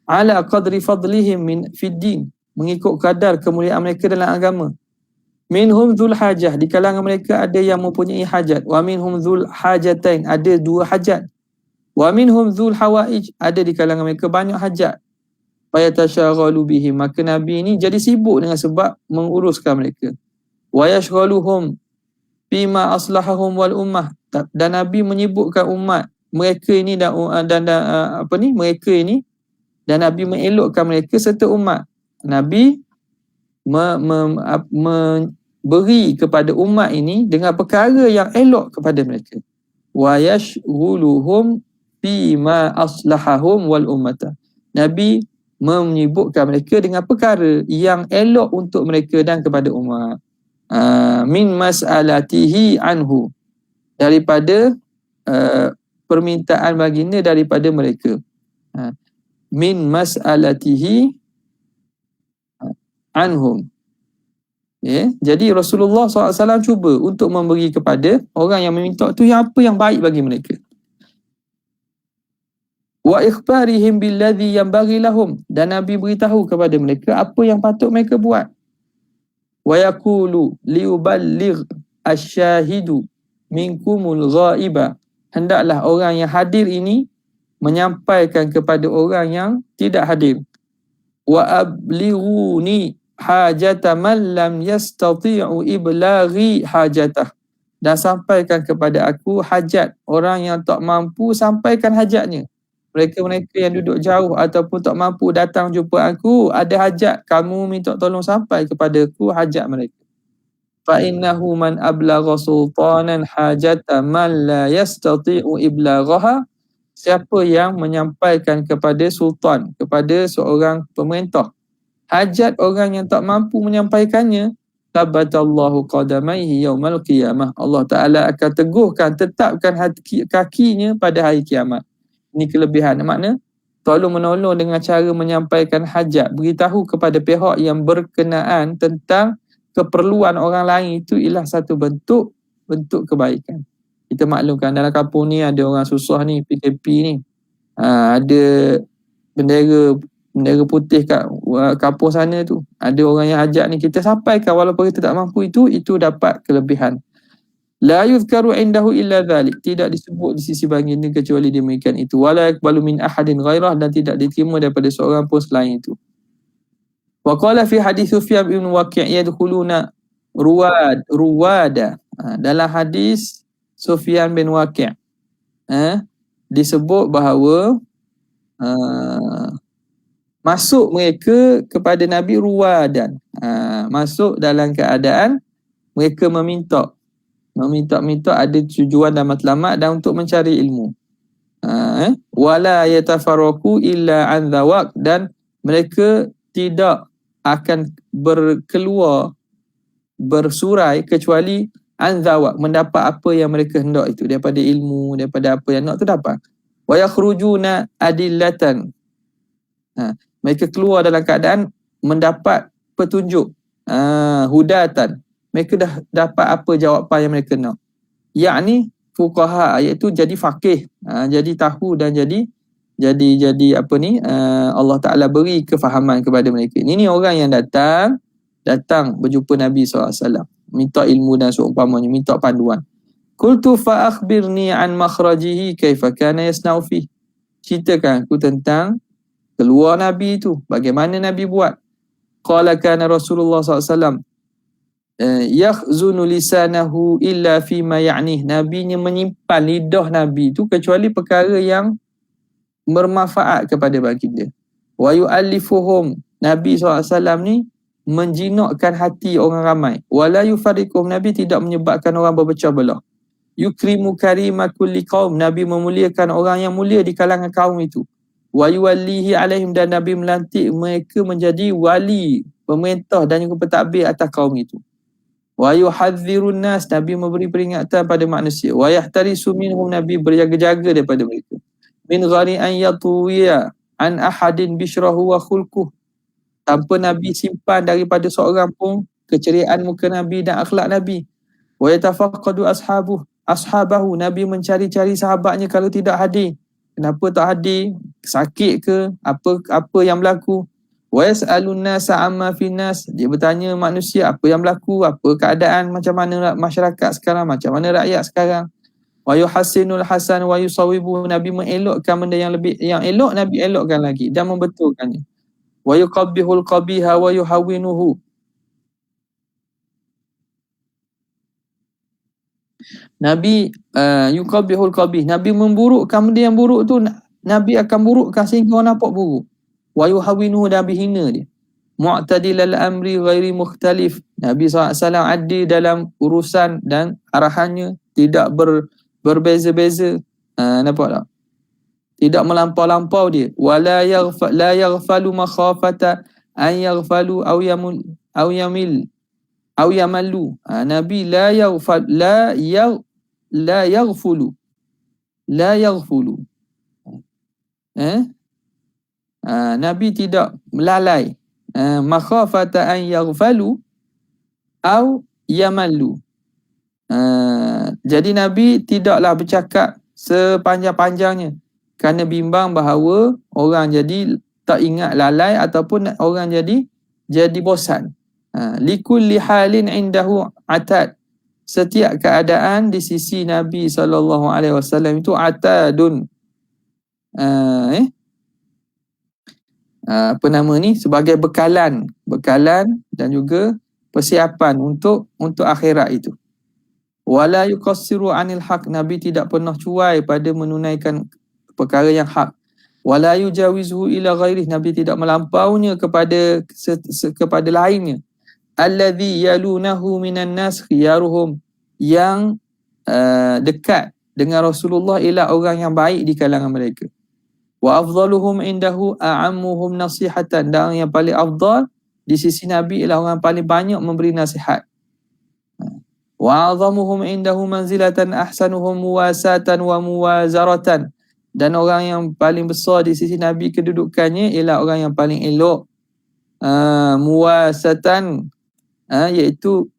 ala qadri fadlihim min fid din, mengikut kadar kemuliaan mereka dalam agama. Minhum dzul hajah, di kalangan mereka ada yang mempunyai hajat. Wa minhum dzul hajatain, ada dua hajat. Wa minhum dzul hawaij, ada di kalangan mereka banyak hajat. Fayatashagghalu bihim, maka Nabi ini jadi sibuk dengan sebab menguruskan mereka. Wa yashghaluhum bima aslahahum wal ummah, dan Nabi menyibukkan umat mereka ini mereka ini, dan Nabi mengelokkan mereka serta umat. Nabi memberi kepada umat ini dengan perkara yang elok kepada mereka. Wa yashghuluhum bima aslahahum wal ummata, Nabi menyibukkan mereka dengan perkara yang elok untuk mereka dan kepada umat. Min mas'alatihi anhu, daripada permintaan baginda daripada mereka. Min mas'alatihi anhum. Jadi Rasulullah SAW cuba untuk memberi kepada orang yang meminta tu yang apa yang baik bagi mereka. Wa ikhbarihim billadhi yanbaghi lahum, dan Nabi beritahu kepada mereka apa yang patut mereka buat. Wa yaqulu liyuballigh asy-syahidu minkumul ghaiba, hendaklah orang yang hadir ini menyampaikan kepada orang yang tidak hadir. Wa ablighuni hajata man lam yastati'u iblaghi hajatah, dan sampaikan kepada aku hajat orang yang tak mampu sampaikan hajatnya. Mereka-mereka yang duduk jauh ataupun tak mampu datang jumpa aku, ada hajat, kamu minta tolong sampai kepada aku hajat mereka. Fa innahu man ablagha sultanan hajata man la yastati'u iblaghaha, siapa yang menyampaikan kepada sultan, kepada seorang pemerintah, hajat orang yang tak mampu menyampaikannya, tabatallahu qadamaihi yaumal qiyamah, Allah Ta'ala akan teguhkan, tetapkan kakinya pada hari kiamat. Ini kelebihan, makna tolong menolong dengan cara menyampaikan hajat, beritahu kepada pihak yang berkenaan tentang keperluan orang lain, itu ialah satu bentuk kebaikan. Kita maklumkan dalam kampung ni ada orang susah ni, PKP ni, ada bendera putih kat kampung sana tu, ada orang yang hajat ni, kita sampaikan walaupun kita tak mampu, itu dapat kelebihan. La yuzkaru indahu illa dhalik, tidak disebut di sisi baginda kecuali demikian itu. Wala yakbalu min ahadin ghairah, dan tidak diterima daripada seorang pun selain itu. Wa qala fi hadis Sufyan bin Waqi' yadkhuluna ruwada, dalam hadis Sufyan bin Waqi' disebut bahawa masuk mereka kepada Nabi ruwadan, masuk dalam keadaan mereka meminta, ada tujuan dan matlamat dan untuk mencari ilmu. Wala yatafarraqu illa an dhawaq, dan mereka tidak akan bersurai kecuali an dhawaq, mendapat apa yang mereka hendak itu, daripada ilmu, daripada apa yang nak tu dapat. Wa yakhrujuna adillatan, mereka keluar dalam keadaan mendapat petunjuk, hudatan, mereka dah dapat apa jawapan yang mereka nak. Yakni fuqaha, iaitu jadi faqih, jadi tahu dan jadi jadi apa ni, Allah Ta'ala beri kefahaman kepada mereka. Ini orang yang datang berjumpa Nabi SAW, minta ilmu dan seumpamanya, minta panduan. Qultu fa akhbirni an makhrajihi kaifa kana yasna'u fi. Ceritakan aku tentang keluar Nabi itu, bagaimana Nabi buat. Qala kana Rasulullah SAW yakhzunu lisanahu illa fima ya'nih. Nabinya menyimpan lidah Nabi itu kecuali perkara yang bermanfaat kepada baginda. Wa yu'allifuhum. Nabi SAW ni menjinakkan hati orang ramai. Wala yufariquhum. Nabi tidak menyebabkan orang berpecah belah. Yukrimu karima kulli qaum. Nabi memuliakan orang yang mulia di kalangan kaum itu. Wa yuwallihi alaihim. Dan Nabi melantik mereka menjadi wali, pemerintah dan juga pentadbir atas kaum itu. Wa yuhadzirun nas. Nabi memberi peringatan pada manusia. Wa yahtarisu minhum. Nabi berjaga-jaga daripada mereka. Min ghari an yatuwiya an ahadin bishrahu wa khulquh. Tanpa Nabi simpan daripada seorang pun keceriaan muka Nabi dan akhlak Nabi. Wa yatafaqqadu ashabahu. Nabi mencari-cari sahabatnya kalau tidak hadir. Kenapa tak hadir? Sakit ke? Apa yang berlaku? Wa yas'alun nasa amma fin nas. Dia bertanya manusia apa yang berlaku, apa keadaan, macam mana masyarakat sekarang, macam mana rakyat sekarang. Wa yuhassinul hasan wa yusawibu. Nabi mengelokkan benda yang elok, Nabi elokkan lagi dan membetulkannya. Wa yuqabbihul qabiha wa yuhawwinuhu. Nabi yuqabbihul qabih. Nabi memburukkan benda yang buruk tu, Nabi akan burukkan sehingga orang nampak buruk. Wa yuhawwinuhu. Nabi hina dia. Mu'tadilal amri ghairi mukhtalif. Nabi SAW adil dalam urusan dan arahannya tidak berbeza-beza. Nampak tak? Tidak melampau-lampau dia. Wala la yaghfalu makhafata an yaghfalu aw yamil aw yamallu. Nabi la yaghfulu. Nabi tidak melalai. Makhafata an yaghfalu aw yamallu. Jadi Nabi tidaklah bercakap sepanjang-panjangnya kerana bimbang bahawa orang jadi tak ingat, lalai, ataupun orang jadi bosan. Likulli halin indahu atad. Setiap keadaan di sisi Nabi SAW itu atadun. Apa nama ni? Sebagai bekalan dan juga persiapan untuk akhirat itu. Wala yuqassiru anil haq. Nabi tidak pernah cuai pada menunaikan perkara yang hak. Wala yujawizuhu ila ghairih. Nabi tidak melampaunya kepada lainnya. Alladhi yalunahu minan nas khiyaruhum. Yang dekat dengan Rasulullah ialah orang yang baik di kalangan mereka. Wa afdaluhum indahu a'ammuhum nasihatan. Dan yang paling afdal di sisi Nabi ialah orang yang paling banyak memberi nasihat. Wa a'zamuhum indahu manzilatan ahsanuhum muwasatan wa muwazaratan. Dan orang yang paling besar di sisi Nabi kedudukannya ialah orang yang paling elok muwasatan, iaitu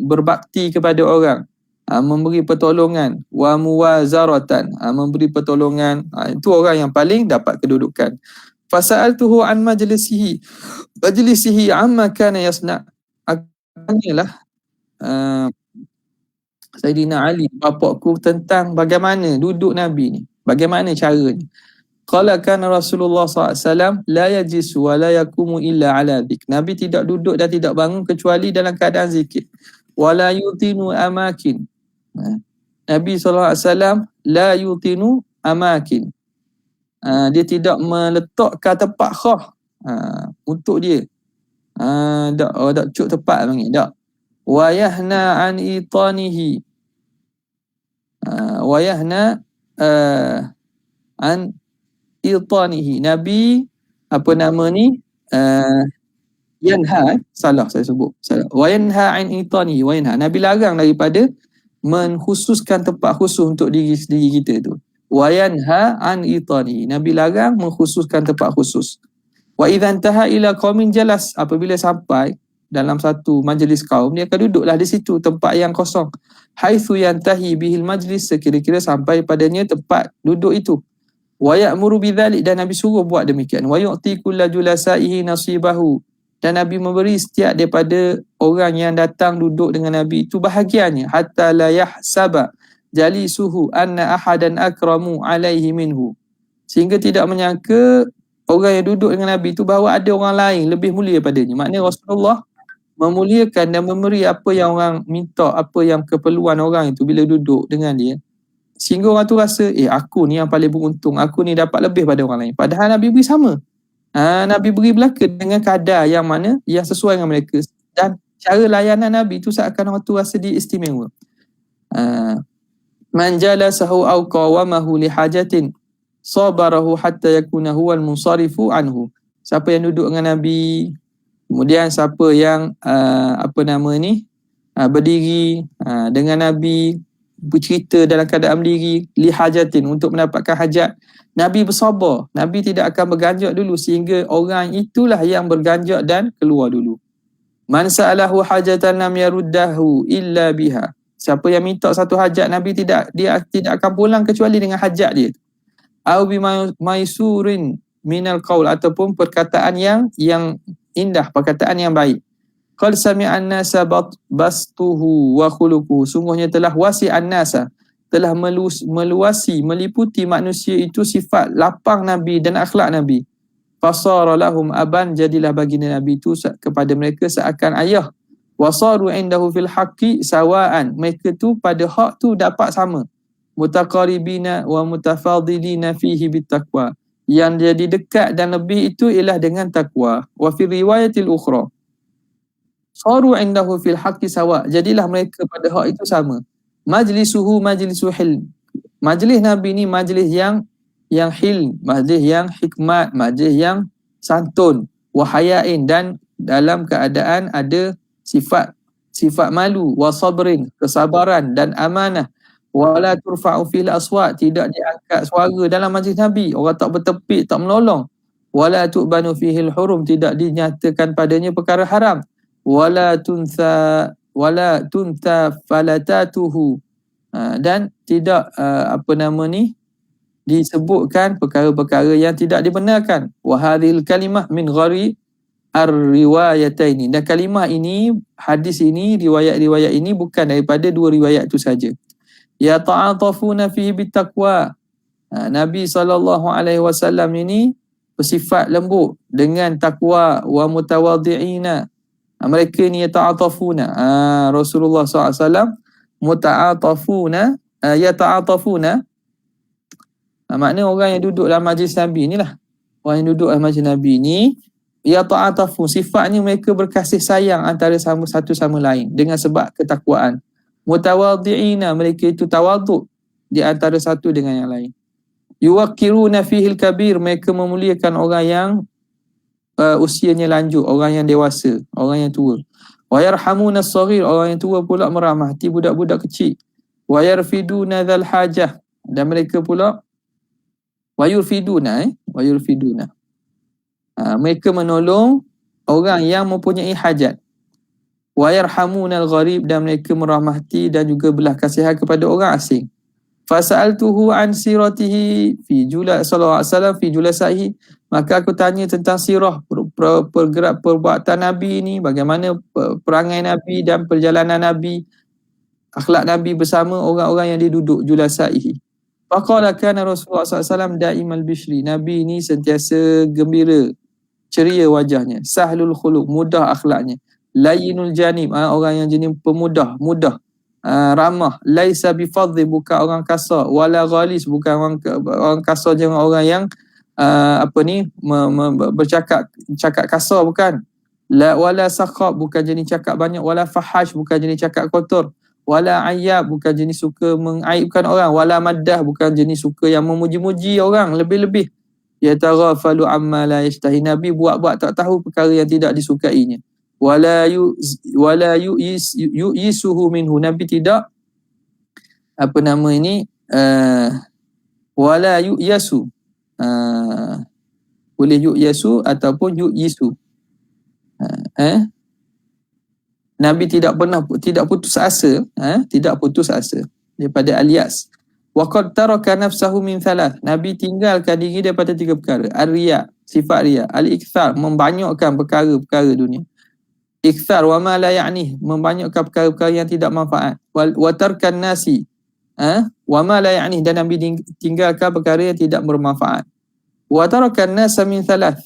berbakti kepada orang, memberi pertolongan, wa muwazaratan, memberi pertolongan, itu orang yang paling dapat kedudukan. Fasa'altuhu an majlisihi amma kana yasna. Tanyalah Sayyidina Ali, bapakku, tentang bagaimana duduk Nabi ni, bagaimana caranya. Qala kana Rasulullah SAW la yajisu wa la yakumu illa ala dhik. Nabi tidak duduk dan tidak bangun kecuali dalam keadaan zikir. Wa la yutinu amakin. Nabi SAW la yutinu amakin. Dia tidak meletakkan tempat khas untuk dia. Tak cuk tempat panggil, tak. Wa yahna an itanihi. Wa yahna an itanihi. Nabi apa nama ni, yanha, salah saya sebut, salah. Wa yanha an itanihi. Wa yanha, Nabi larang daripada mengkhususkan tempat khusus untuk diri kita tu. Wa yanha an itanihi. Nabi larang mengkhususkan tempat khusus. Wa idza intaha ila qaumin jalas. Apabila sampai dalam satu majlis kaum, dia akan duduklah di situ, tempat yang kosong. Haitsu yantahi bihil majlis. Sekira-kira sampai padanya tempat duduk itu. Wa ya'muru bidzalik, dan Nabi suruh buat demikian. Wa yu'ti kulla julasaihi nasibahu, dan Nabi memberi setiap daripada orang yang datang duduk dengan Nabi itu bahagiannya, hatta la yahsaba jalisuhu anna ahadan akramu alaihi minhu, sehingga tidak menyangka orang yang duduk dengan Nabi itu bahawa ada orang lain lebih mulia padanya. Maknanya Rasulullah memuliakan dan memberi apa yang orang minta, apa yang keperluan orang itu bila duduk dengan dia, sehingga orang tu rasa aku ni yang paling beruntung, aku ni dapat lebih pada orang lain. Padahal Nabi beri sama. Nabi beri belaka dengan kadar yang mana yang sesuai dengan mereka, dan cara layanan Nabi tu seakan orang tu rasa dia istimewa. Man jalasahu aw qawamahu li hajatin sabarahu hatta yakuna huwal munsarifu anhu. Siapa yang duduk dengan Nabi, kemudian siapa yang berdiri dengan Nabi, bercerita dalam keadaan berdiri, li hajatin, untuk mendapatkan hajat, Nabi bersabar. Nabi tidak akan berganjak dulu, sehingga orang itulah yang berganjak dan keluar dulu. Man sa'alahu hajatan lam yaruddahu illa biha. Siapa yang minta satu hajat, Nabi dia tidak akan pulang kecuali dengan hajat dia. Au bi maisurin minal qaul, ataupun perkataan yang indah, perkataan yang baik. Qad sami'an nasa bastuhu wa khuluquhu. Sungguhnya telah wasi'an nasa, telah meluasi, meliputi manusia itu sifat lapang Nabi dan akhlak Nabi. Fasara lahum aban, jadilah baginda Nabi itu kepada mereka seakan ayah. Wasaru indahu fil haqqi sawaan, mereka tu pada hak tu dapat sama. Mutaqaribina wa mutafadilina fihi bittaqwa, yang jadi dekat dan lebih itu ialah dengan takwa. Wa fi riwayatil ukhra saru indahu fil haqqi sawa, jadilah mereka pada hak itu sama. Majlisuhu majlisu hilm, majlis Nabi ni majlis yang hilm, majlis yang hikmat, majlis yang santun, wahayain, dan dalam keadaan ada sifat malu, wa sabrin, kesabaran, dan amanah. Wala turfa'u fil aswat, tidak diangkat suara dalam majlis Nabi, orang tak bertepik, tak menolong. Wala tu'banu fihil hurum, tidak dinyatakan padanya perkara haram. Wala tunta falatatuhu, dan tidak disebutkan perkara-perkara yang tidak dibenarkan. Wa hadhil kalimah min ghari ar-riwayataini, dan kalimah ini, hadis ini, riwayat-riwayat ini bukan daripada dua riwayat itu saja. Ya ta'atafuna fihi bittaqwa, Nabi SAW ini bersifat lembut dengan takwa. Wa mutawadhi'ina, mereka ni yata'atafuna, Rasulullah SAW muta'atafuna, yata'atafuna, maknanya orang yang duduk dalam majlis Nabi ni lah, orang yang duduk dalam majlis Nabi ni yata'atafun, sifatnya mereka berkasih sayang antara satu sama lain dengan sebab ketakwaan. Mutawadhi'ina, mereka itu tawaduk di antara satu dengan yang lain. Yuwaqqiruna fihil kabir, mereka memuliakan orang yang usianya lanjut, orang yang dewasa, orang yang tua. Wa yarhamuna as-saghir, orang yang tua pula merahmati budak-budak kecil. Wa yarfiduna dzal hajah, dan mereka pula mereka menolong orang yang mempunyai hajat. Wa yarhamuna al-gharib, dan mereka merahmati dan juga belah kasihan kepada orang asing. Fasa'altuhu an siratihi fi sallallahu alaihi wasallam fi julasaihi, maka aku tanya tentang sirah, pergerak perbuatan Nabi ini, bagaimana perangai Nabi dan perjalanan Nabi, akhlak Nabi bersama orang-orang yang duduk julasaihi. Faqala kana Rasulullah SAW daimal bishri, Nabi ini sentiasa gembira, ceria wajahnya. Sahlul khuluq, mudah akhlaknya. Layyinul janib, orang yang jenis pemudah, mudah. Ramah. Laisa bifadhi, bukan orang kasar. Wala ghalis, bukan orang kasar, jangan orang yang bercakap kasar, bukan. Wala sakhab, bukan jenis cakap banyak. Wala fahash, bukan jenis cakap kotor. Wala ayyab, bukan jenis suka mengaibkan orang. Wala maddah, bukan jenis suka yang memuji-muji orang lebih-lebih. Yataghafalu amma la yashtahi, Nabi buat-buat tak tahu perkara yang tidak disukainya. Wala yu'isuhu minhu, Nabi tidak wala yu'yasu, boleh yu'yasu ataupun yu'isu. Nabi tidak putus asa, tidak putus asa daripada al-yas. Wa qad taraka nafsahu min thalath. Nabi tinggalkan diri daripada 3 perkara. Ar-riya, sifat riya. Al-ikthar, membanyakkan perkara-perkara dunia. Ikthar wa ma la ya'nih, membanyakkan perkara-perkara yang tidak manfaat. Wa tarkan nasi, wa ma la ya'nih, dan Nabi tinggalkan perkara yang tidak bermanfaat. Wa tarakan nasa min thalath,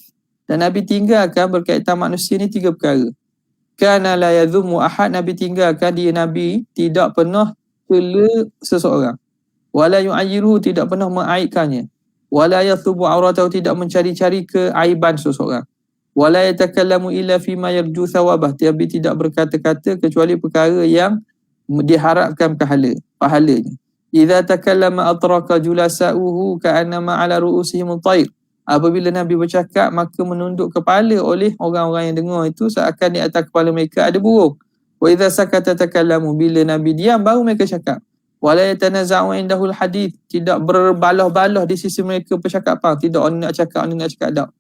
dan Nabi tinggalkan berkaitan manusia ni 3 perkara. Kana la yadhumu ahad, Nabi tinggalkan dia Nabi tidak pernah cela seseorang. Wala yu'ayyiruhu, tidak pernah mengaibkannya. Wala yathubu auratahu, tidak mencari-cari keaiban seseorang. Wala yatakallamu illa fima yarju thawabah, Nabi tidak berkata-kata kecuali perkara yang diharapkan pahalanya. Idza takallama atraka julasa'uhu ka'annama ala ru'usihim at-tayr. Apabila Nabi bercakap, maka menunduk kepala oleh orang-orang yang dengar itu seakan di atas kepala mereka ada burung. Wa idza sakata takallamu, bila Nabi diam baru mereka cakap. Wala yatanaza'u indahul hadith, tidak berbalah-balah di sisi mereka percakapan, tidak orang nak cakap, orang nak cakap tak.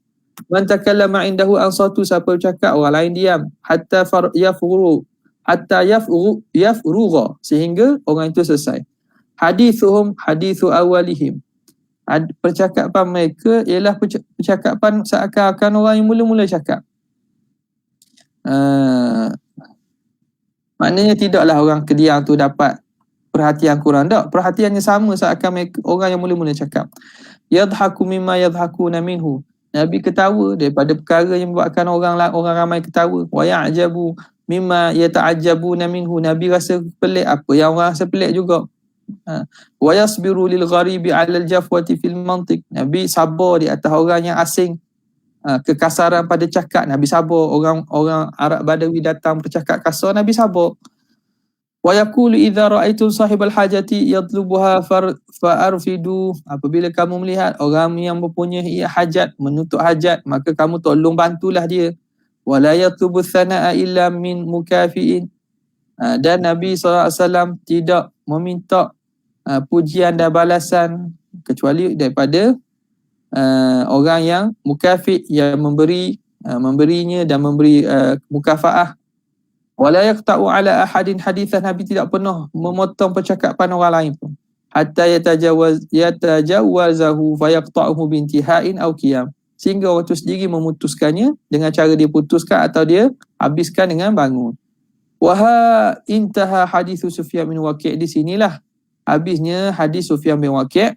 Man takallama indahu ansatu, siapa bercakap orang lain diam. Hatta yafrugha, sehingga orang itu selesai. Hadithuhum hadithu awalihim, percakapan mereka ialah percakapan seakan-akan orang yang mula-mula cakap. Maknanya tidaklah orang kediam tu dapat perhatian kurang, tak, perhatiannya sama seakan mereka, orang yang mula-mula cakap. Yadhaku mimma yadhakuna minhu, Nabi ketawa daripada perkara yang membuatkan orang ramai ketawa. Wa ya'jabu mimma yata'ajjabuna minhu, Nabi rasa pelik apa yang orang rasa pelik juga. Wa yasbiru lil gharibi 'ala al jafwati fil mantiq, Nabi sabar di atas orang yang asing, kekasaran pada cakap Nabi sabar. Orang Arab Badawi datang bercakap kasar, Nabi sabar. Wa yaqulu idza ra'aitum sahibal hajati yatlubuha fa'arfidu, apabila kamu melihat orang yang mempunyai hajat, menuntut hajat, maka kamu tolong bantulah dia. Wa la yatlubu thana'a illa min mukafi'in, dan Nabi SAW tidak meminta pujian dan balasan kecuali daripada orang yang mukafi', yang memberinya dan memberi mukafaah. Wala yaqta'u ala ahadin hadithan, Nabi tidak pernah memotong percakapan orang lain pun. Hatta yatajawazahu fayaqta'uhu bintihain aw qiyam, sehingga orang itu sendiri memutuskannya dengan cara dia putuskan atau dia habiskan dengan bangun. Wa intaha hadithu Sufyan bin Waqi', di sinilah habisnya hadis Sufyan bin Waqi'.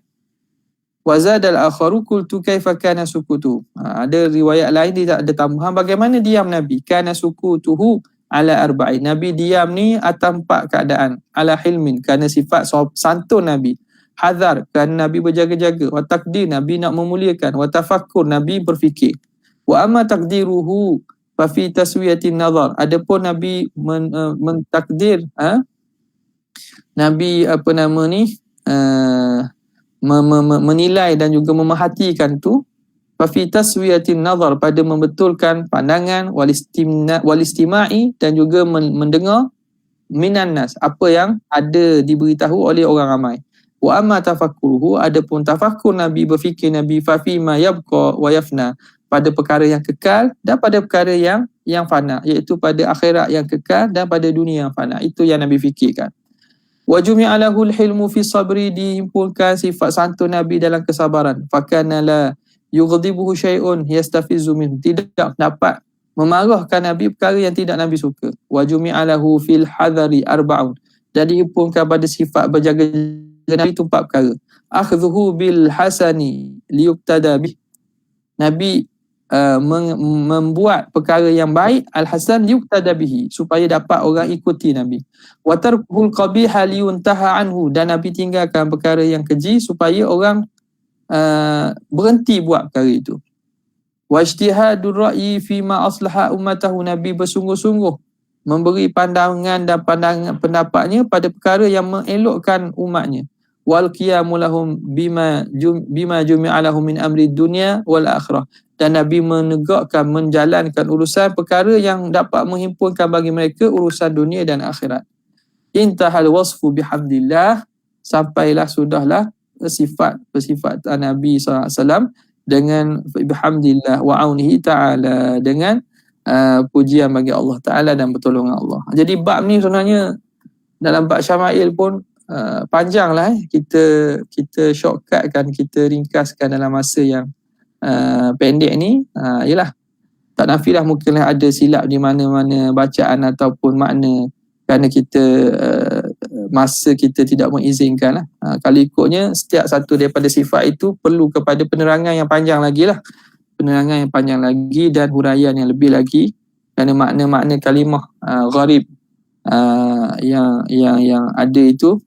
Wa zadal akharu qultu kaifa kana sukutu, ada riwayat lain dia ada tambahan bagaimana diam Nabi. Kana sukutuhu ala arba'in, Nabi diam ni atas 4 keadaan. Ala hilmin, kerana sifat santun Nabi. Hadar, kerana Nabi berjaga-jaga. Wa takdir, Nabi nak memuliakan. Wa tafakkur, Nabi berfikir. Wa amma takdiruhu fa fi taswiyatin nazar, adapun Nabi mentakdir, Nabi menilai dan juga memerhatikan tu, fa fi taswiyatin nazar, pada membetulkan pandangan, walistima'i, dan juga mendengar, minan nas, apa yang ada diberitahu oleh orang ramai. Wa amma tafakkuruhu, adapun tafakkur Nabi, berfikir Nabi, fa fi ma yabqa wa yafna, pada perkara yang kekal dan pada perkara yang fana, iaitu pada akhirat yang kekal dan pada dunia yang fana. Itu yang Nabi fikirkan. Wa jumi'a lahul hilmu fi sabri, dihimpunkan sifat santun Nabi dalam kesabaran. Fakana la yughdibuhu syai'un yastafizu minhu, tidak dapat memarahkan Nabi perkara yang tidak Nabi suka. Wa jumi'a lahu fil hadari arba'un, dan dihimpunkan pada sifat berjaga-jaga Nabi itu 4 perkara. Akhdhuhu bil hasani liyuqtada bih, Nabi membuat perkara yang baik, al-hasan liyuqtada bihi, supaya dapat orang ikuti Nabi. Wa tarkuhul qabiha liyuntaha anhu, dan Nabi tinggalkan perkara yang keji supaya orang berhenti buat perkara itu. Wa ijtihadur ra'yi fima aslaha ummatahu, Nabi bersungguh-sungguh memberi pandangan dan pendapatnya pada perkara yang mengelokkan umatnya. Wal qiyamu lahum bima jumi'a lahum min amri dunya wal akhirah, dan Nabi menegakkan, menjalankan urusan perkara yang dapat menghimpunkan bagi mereka urusan dunia dan akhirat. Intahal wasfu bihamdillah, sampailah sudahlah sifat Nabi SAW dengan bihamdillah wa aunihi ta'ala, dengan pujian bagi Allah Ta'ala dan pertolongan Allah. Jadi bab ni sebenarnya dalam bab syama'il pun panjang lah kita shortcutkan, kita ringkaskan dalam masa yang pendek ni. Yelah, tak nafilah mungkinlah ada silap di mana-mana bacaan ataupun makna, kerana kita masa kita tidak mengizinkan lah. Kalau ikutnya setiap satu daripada sifat itu perlu kepada penerangan yang panjang lagi lah, penerangan yang panjang lagi dan huraian yang lebih lagi, kerana makna-makna kalimah gharib yang ada itu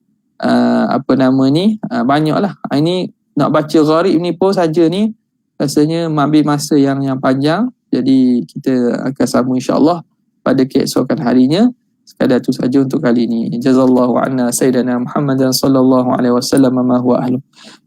banyak lah. Ini nak baca gharib ni pun saja ni rasanya mengambil masa yang panjang. Jadi kita akan sambung insya-Allah pada keesokan harinya. Sekadar itu saja untuk kali ini. Jazallahu anna sayyidina Muhammadan sallallahu alaihi wasallam ma huwa ahlu.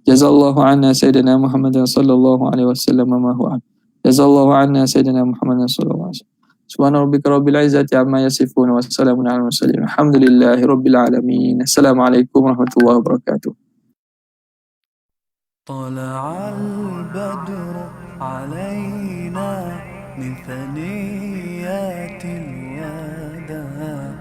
Jazallahu anna sayyidina Muhammadan sallallahu alaihi wasallam ma huwa ahlu. Jazallahu anna sayyidina Muhammadan sallallahu alaihi wasallam. Subhana rabbika rabbil izzati amma yasifun wa salamun alal mursalin. Alhamdulillahi rabbil alamin. Assalamualaikum warahmatullahi wabarakatuh. طلع البدر علينا من ثنيات الوداع